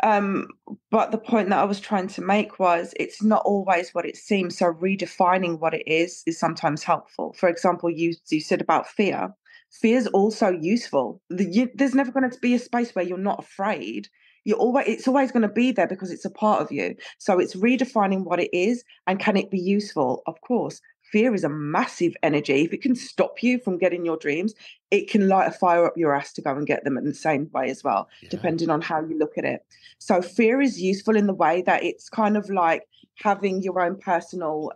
Speaker 2: But the point that I was trying to make was, it's not always what it seems. So redefining what it is sometimes helpful. For example, you said about fear. Fear is also useful. There's never going to be a space where you're not afraid. It's always going to be there because it's a part of you. So it's redefining what it is, and can it be useful? Of course. Fear is a massive energy. If it can stop you from getting your dreams, it can light a fire up your ass to go and get them in the same way as well, depending on how you look at it. So fear is useful in the way that it's kind of like having your own personal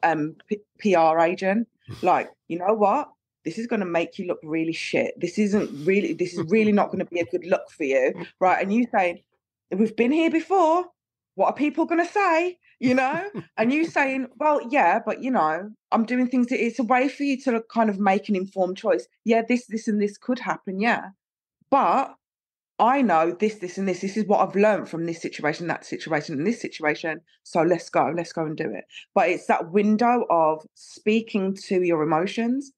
Speaker 2: PR agent. Like, you know what? This is going to make you look really shit. This is really not going to be a good look for you, right? And you saying, we've been here before. What are people going to say? You know? And you saying, well, yeah, but I'm doing things. It's a way for you to kind of make an informed choice. Yeah, this, and this could happen. Yeah. But I know this, and this. This is what I've learned from this situation, that situation, and this situation. So let's go and do it. But it's that window of speaking to your emotions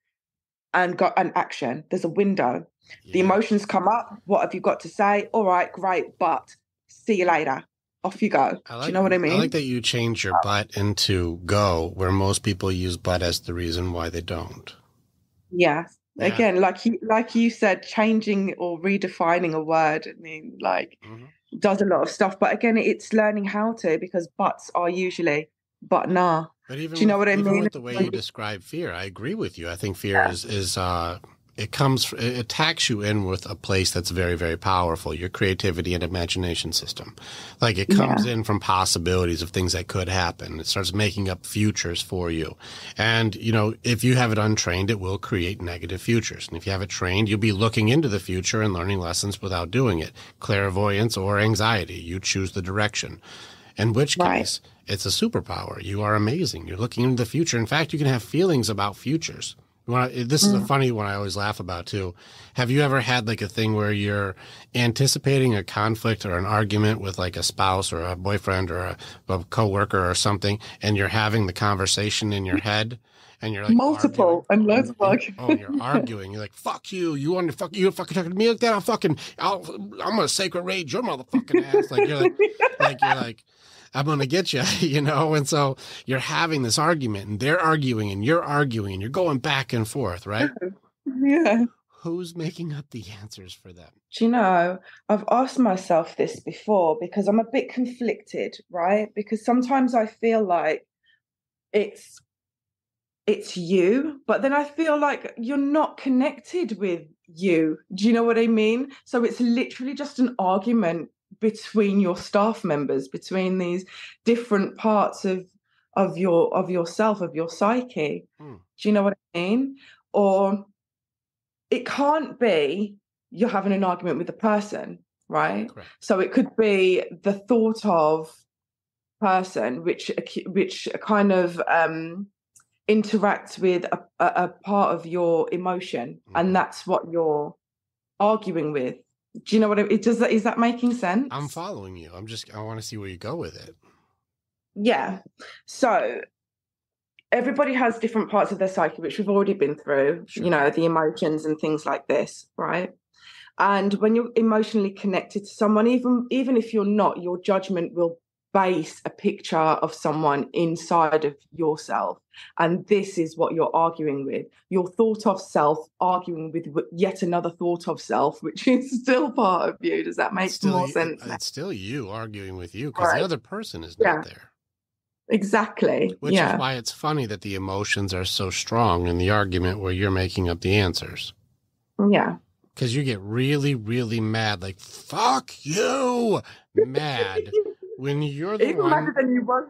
Speaker 2: and action. There's a window. Yes. The emotions come up. What have you got to say? All right, great, but see you later. Off you go. Do you know what I mean?
Speaker 1: I like that you change your but into go, where most people use but as the reason why they don't.
Speaker 2: Yes. Yeah. Again, like you said, changing or redefining a word, does a lot of stuff. But again, it's learning how to, because buts are usually but nah.
Speaker 1: But even
Speaker 2: do you know what I mean?
Speaker 1: With the way you describe fear, I agree with you. I think fear is it attacks you in with a place that's very, very powerful, your creativity and imagination system. Like, it comes in from possibilities of things that could happen. It starts making up futures for you. And, if you have it untrained, it will create negative futures. And if you have it trained, you'll be looking into the future and learning lessons without doing it. Clairvoyance or anxiety, you choose the direction. In which case, it's a superpower. You are amazing. You're looking into the future. In fact, you can have feelings about futures. This is a funny one I always laugh about, too. Have you ever had like a thing where you're anticipating a conflict or an argument with like a spouse or a boyfriend or a coworker or something, and you're having the conversation in your head? And you're like
Speaker 2: multiple and loads of
Speaker 1: you're arguing. You're like, fuck you. You fucking talking to me like that? I'm gonna sacred rage your motherfucking ass. You're like, I'm going to get you, And so you're having this argument, and they're arguing, and you're arguing, and you're going back and forth, right?
Speaker 2: Yeah.
Speaker 1: Who's making up the answers for them?
Speaker 2: Do you know, I've asked myself this before, because I'm a bit conflicted, right? Because sometimes I feel like it's you, but then I feel like you're not connected with you. Do you know what I mean? So it's literally just an argument between your staff members, between these different parts of yourself, of your psyche. Do you know what I mean? Or it can't be you're having an argument with a person, right?
Speaker 1: Correct.
Speaker 2: So it could be the thought of person which kind of interacts with a part of your emotion, and that's what you're arguing with. Do you know what is that making sense?
Speaker 1: I'm following you. I want to see where you go with it.
Speaker 2: Yeah. So everybody has different parts of their psyche, which we've already been through,
Speaker 1: Sure.
Speaker 2: The emotions and things like this, right? And when you're emotionally connected to someone, even if you're not, your judgment will base a picture of someone inside of yourself, and this is what you're arguing with. Your thought of self arguing with yet another thought of self, which is still part of you. Does that make more sense now?
Speaker 1: It's still you arguing with you, because
Speaker 2: Right.
Speaker 1: the other person is not there.
Speaker 2: Exactly.
Speaker 1: Which is why it's funny that the emotions are so strong in the argument where you're making up the answers.
Speaker 2: Yeah.
Speaker 1: Because you get really, really mad, like, fuck you, mad. When you're the
Speaker 2: Even
Speaker 1: one...
Speaker 2: madder than you was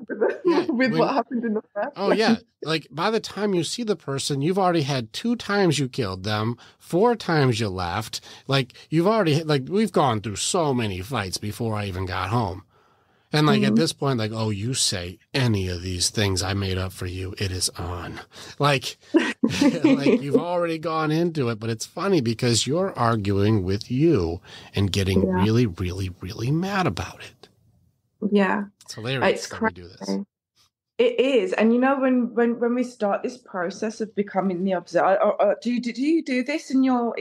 Speaker 2: with what happened in the first
Speaker 1: Oh, yeah. Like, by the time you see the person, you've already had 2 times you killed them, 4 times you left. Like, we've gone through so many fights before I even got home. And, like, at this point, like, oh, you say any of these things I made up for you, it is on. Like, like you've already gone into it, but it's funny because you're arguing with you and getting really, really, really mad about it.
Speaker 2: Yeah.
Speaker 1: It's hilarious.
Speaker 2: It's crazy. We do this. It is. And, you know, when we start this process of becoming the observer, do you do this in your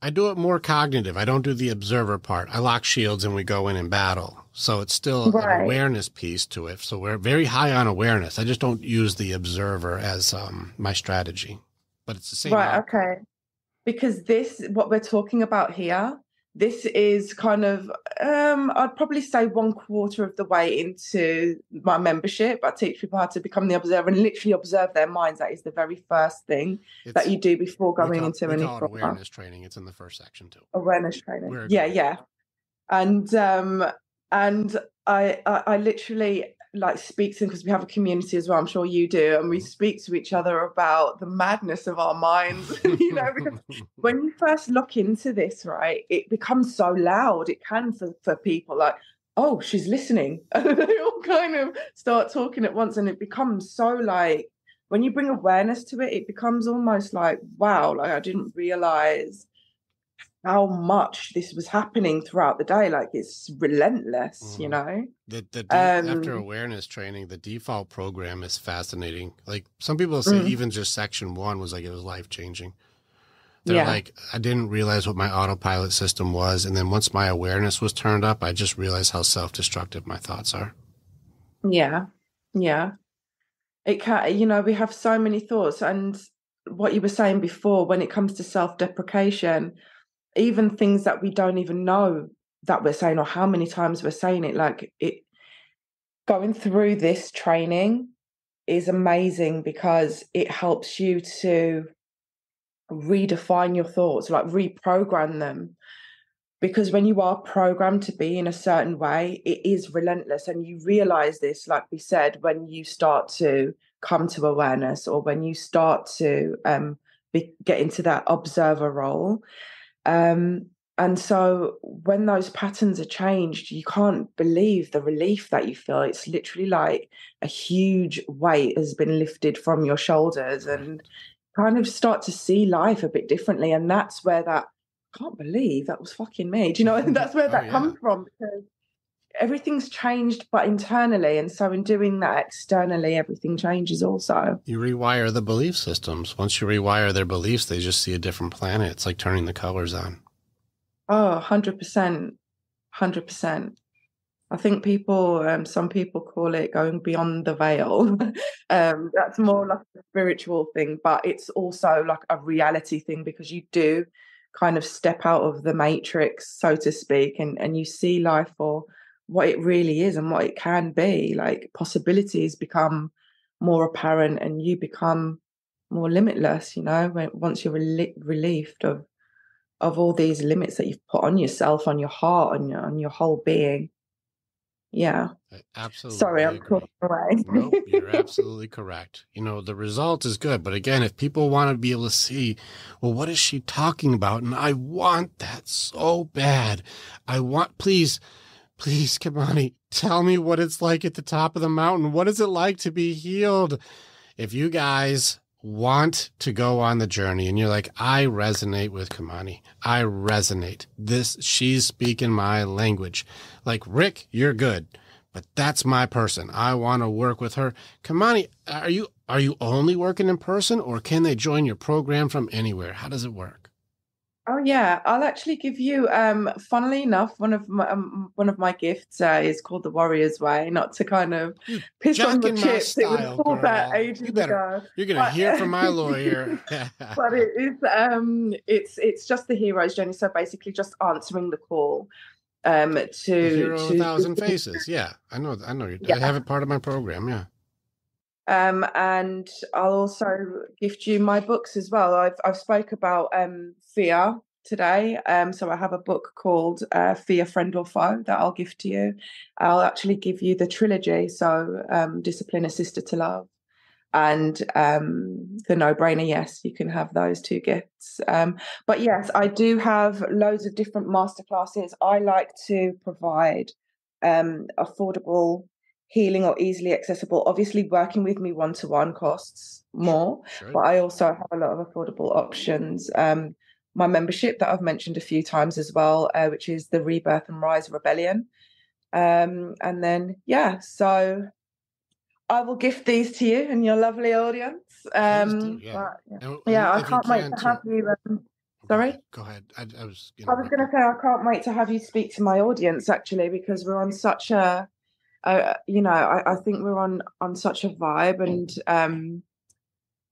Speaker 1: I do it more cognitive. I don't do the observer part. I lock shields and we go in and battle. So it's still an awareness piece to it. So we're very high on awareness. I just don't use the observer as my strategy. But it's the same.
Speaker 2: Right, okay. Because what we're talking about here, this is kind of, I'd probably say 1/4 of the way into my membership. I teach people how to become the observer and literally observe their minds. That is the very first thing that you do before going into any
Speaker 1: awareness training. It's in the first section too.
Speaker 2: Awareness training. Yeah. And I literally like speak to them because we have a community as well. I'm sure you do. And we speak to each other about the madness of our minds, you know, because when you first look into this, right, it becomes so loud. It can for people like, oh, she's listening. And they all kind of start talking at once. And it becomes so like, when you bring awareness to it, it becomes almost like, wow, like I didn't realize how much this was happening throughout the day. Like it's relentless, you know.
Speaker 1: After awareness training, the default program is fascinating. Like some people say even just section 1 was like, it was life-changing. They're like, I didn't realize what my autopilot system was. And then once my awareness was turned up, I just realized how self-destructive my thoughts are.
Speaker 2: Yeah. It can, you know, we have so many thoughts. And what you were saying before, when it comes to self-deprecation, even things that we don't even know that we're saying or how many times we're saying it, like it going through this training is amazing because it helps you to redefine your thoughts, like reprogram them. Because when you are programmed to be in a certain way, it is relentless. And you realize this, like we said, when you start to come to awareness or when you start to get into that observer role. And so when those patterns are changed, you can't believe the relief that you feel. It's literally like a huge weight has been lifted from your shoulders and kind of start to see life a bit differently. And that's where that, I can't believe that was fucking me. Do you know, that's where that comes from, because everything's changed, but internally. And so in doing that externally, everything changes also.
Speaker 1: You rewire the belief systems. Once you rewire their beliefs, they just see a different planet. It's like turning the colors on.
Speaker 2: Oh, 100%. 100%. I think some people call it going beyond the veil. That's more like a spiritual thing, but it's also like a reality thing because you do kind of step out of the matrix, so to speak, and you see life for what it really is and what it can be. Like possibilities become more apparent and you become more limitless, you know, once you're relieved of all these limits that you've put on yourself, on your heart, on your whole being. Yeah.
Speaker 1: Absolutely.
Speaker 2: Sorry, I'm talking away.
Speaker 1: Nope, you're absolutely correct. You know, the result is good. But again, if people want to be able to see, well, what is she talking about? And I want that so bad. Please, Kimani, tell me what it's like at the top of the mountain. What is it like to be healed? If you guys want to go on the journey and you're like, I resonate with Kimani. I resonate. She's speaking my language. Like, Rick, you're good, but that's my person. I want to work with her. Kimani, are you only working in person or can they join your program from anywhere? How does it work?
Speaker 2: Oh yeah, I'll actually give you. Funnily enough, one of my gifts is called the Warrior's Way. Not to kind of
Speaker 1: You
Speaker 2: piss on your
Speaker 1: jacking my
Speaker 2: chips. It was
Speaker 1: style,
Speaker 2: called that
Speaker 1: girl.
Speaker 2: ages
Speaker 1: You better.
Speaker 2: ago.
Speaker 1: You're gonna
Speaker 2: But
Speaker 1: hear from my lawyer.
Speaker 2: but it is it's just the hero's journey. So basically, just answering the call
Speaker 1: The
Speaker 2: to
Speaker 1: hero of a thousand faces. Yeah, I know. I know. I
Speaker 2: yeah.
Speaker 1: have it part of my program. Yeah.
Speaker 2: And I'll also gift you my books as well. I've spoke about fear today. So I have a book called Fear, Friend or Foe that I'll gift to you. I'll actually give you the trilogy. So Discipline, Assisted to Love, and the No-Brainer. Yes, you can have those two gifts. But yes, I do have loads of different masterclasses. I like to provide affordable healing or easily accessible. Obviously, working with me one-to-one costs more,
Speaker 1: Sure.
Speaker 2: but I also have a lot of affordable options. My membership that I've mentioned a few times as well, which is the Rebirth and Rise Rebellion. And then, yeah, so I will gift these to you and your lovely audience.
Speaker 1: Please do, yeah.
Speaker 2: Yeah, I
Speaker 1: If you
Speaker 2: can't wait
Speaker 1: can
Speaker 2: to have you. Sorry?
Speaker 1: Go ahead. I was
Speaker 2: I was going to say, I can't wait to have you speak to my audience, actually, because we're on such I think we're on such a vibe, and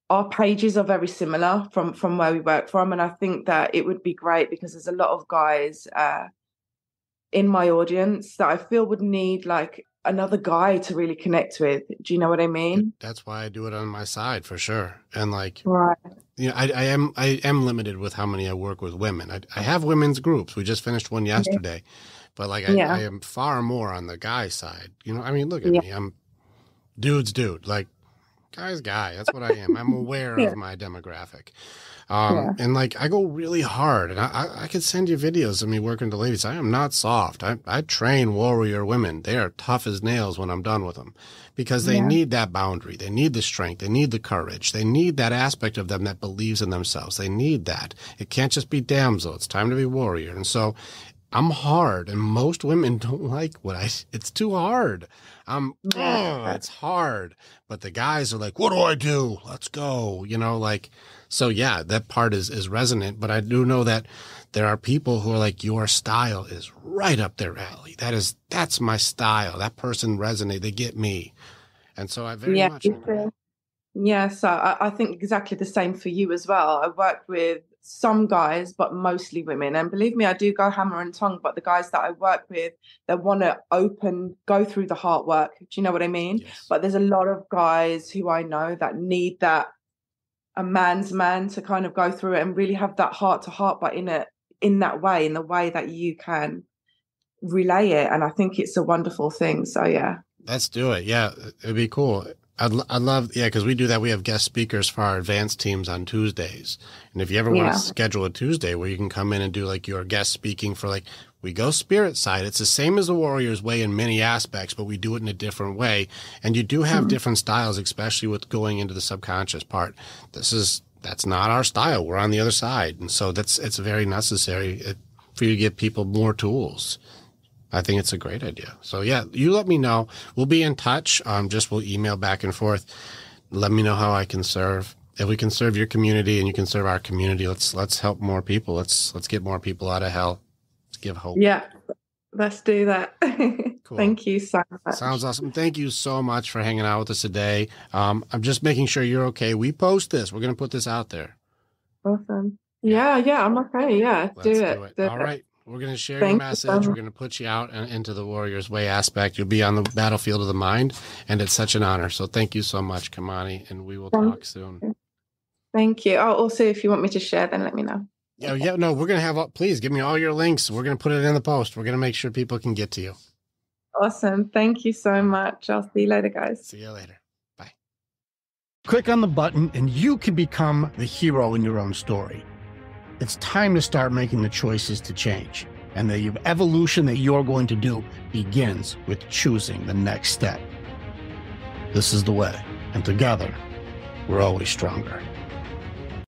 Speaker 2: our pages are very similar from where we work from. And I think that it would be great because there's a lot of guys in my audience that I feel would need like another guy to really connect with. Do you know what I mean?
Speaker 1: That's why I do it on my side for sure. And like,
Speaker 2: right.
Speaker 1: You know, I am limited with how many I work with women. I have women's groups. We just finished one yesterday, but like I am far more on the guy side. You know, I mean, look at me. I'm dude's dude. Like guy's guy. That's what I am. I'm aware of my demographic. And like I go really hard, and I could send you videos of me working with the ladies. I am not soft. I train warrior women. They are tough as nails when I'm done with them because they need that boundary. They need the strength. They need the courage. They need that aspect of them that believes in themselves. They need that. It can't just be damsel. It's time to be warrior. And so I'm hard, and most women don't like it's too hard. It's hard. But the guys are like, what do I do? Let's go. You know, like, so yeah, that part is resonant, but I do know that there are people who are like, your style is right up their alley. That's my style. That person resonates. They get me. And so I very much agree.
Speaker 2: Yeah, so I think exactly the same for you as well. I work with some guys, but mostly women. And believe me, I do go hammer and tongue, but the guys that I work with, they want to go through the heart work. Do you know what I mean?
Speaker 1: Yes.
Speaker 2: But there's a lot of guys who I know that need a man's man to kind of go through it and really have that heart to heart, but in the way that you can relay it. And I think it's a wonderful thing. So yeah.
Speaker 1: Let's do it. Yeah, it'd be cool. I'd love, because we do that. We have guest speakers for our advanced teams on Tuesdays. And if you ever want to schedule a Tuesday where you can come in and do like your guest speaking for like, we go spirit side. It's the same as the Warrior's Way in many aspects, but we do it in a different way. And you do have different styles, especially with going into the subconscious part. That's not our style. We're on the other side. And so it's very necessary for you to give people more tools. I think it's a great idea. So yeah, you let me know. We'll be in touch. We'll email back and forth. Let me know how I can serve. If we can serve your community and you can serve our community, let's help more people. Let's get more people out of hell. Let's give hope.
Speaker 2: Yeah, let's do that.
Speaker 1: Cool.
Speaker 2: Thank you so much.
Speaker 1: Sounds awesome. Thank you so much for hanging out with us today. I'm just making sure you're okay. We post this. We're going to put this out there.
Speaker 2: Awesome. Yeah, I'm okay. Yeah,
Speaker 1: let's do it. All right. We're going to share your message. We're going to put you out and into the Warrior's Way aspect. You'll be on the battlefield of the mind, and it's such an honor. So thank you so much, Kimani, and we will talk soon.
Speaker 2: Thank you. Oh, also, if you want me to share, then let me know.
Speaker 1: Yeah, no, we're going to have, please give me all your links. We're going to put it in the post. We're going to make sure people can get to you.
Speaker 2: Awesome. Thank you so much. I'll see you later, guys.
Speaker 1: See you later. Bye.
Speaker 4: Click on the button and you can become the hero in your own story. It's time to start making the choices to change. And the evolution that you're going to do begins with choosing the next step. This is the way. And together, we're always stronger.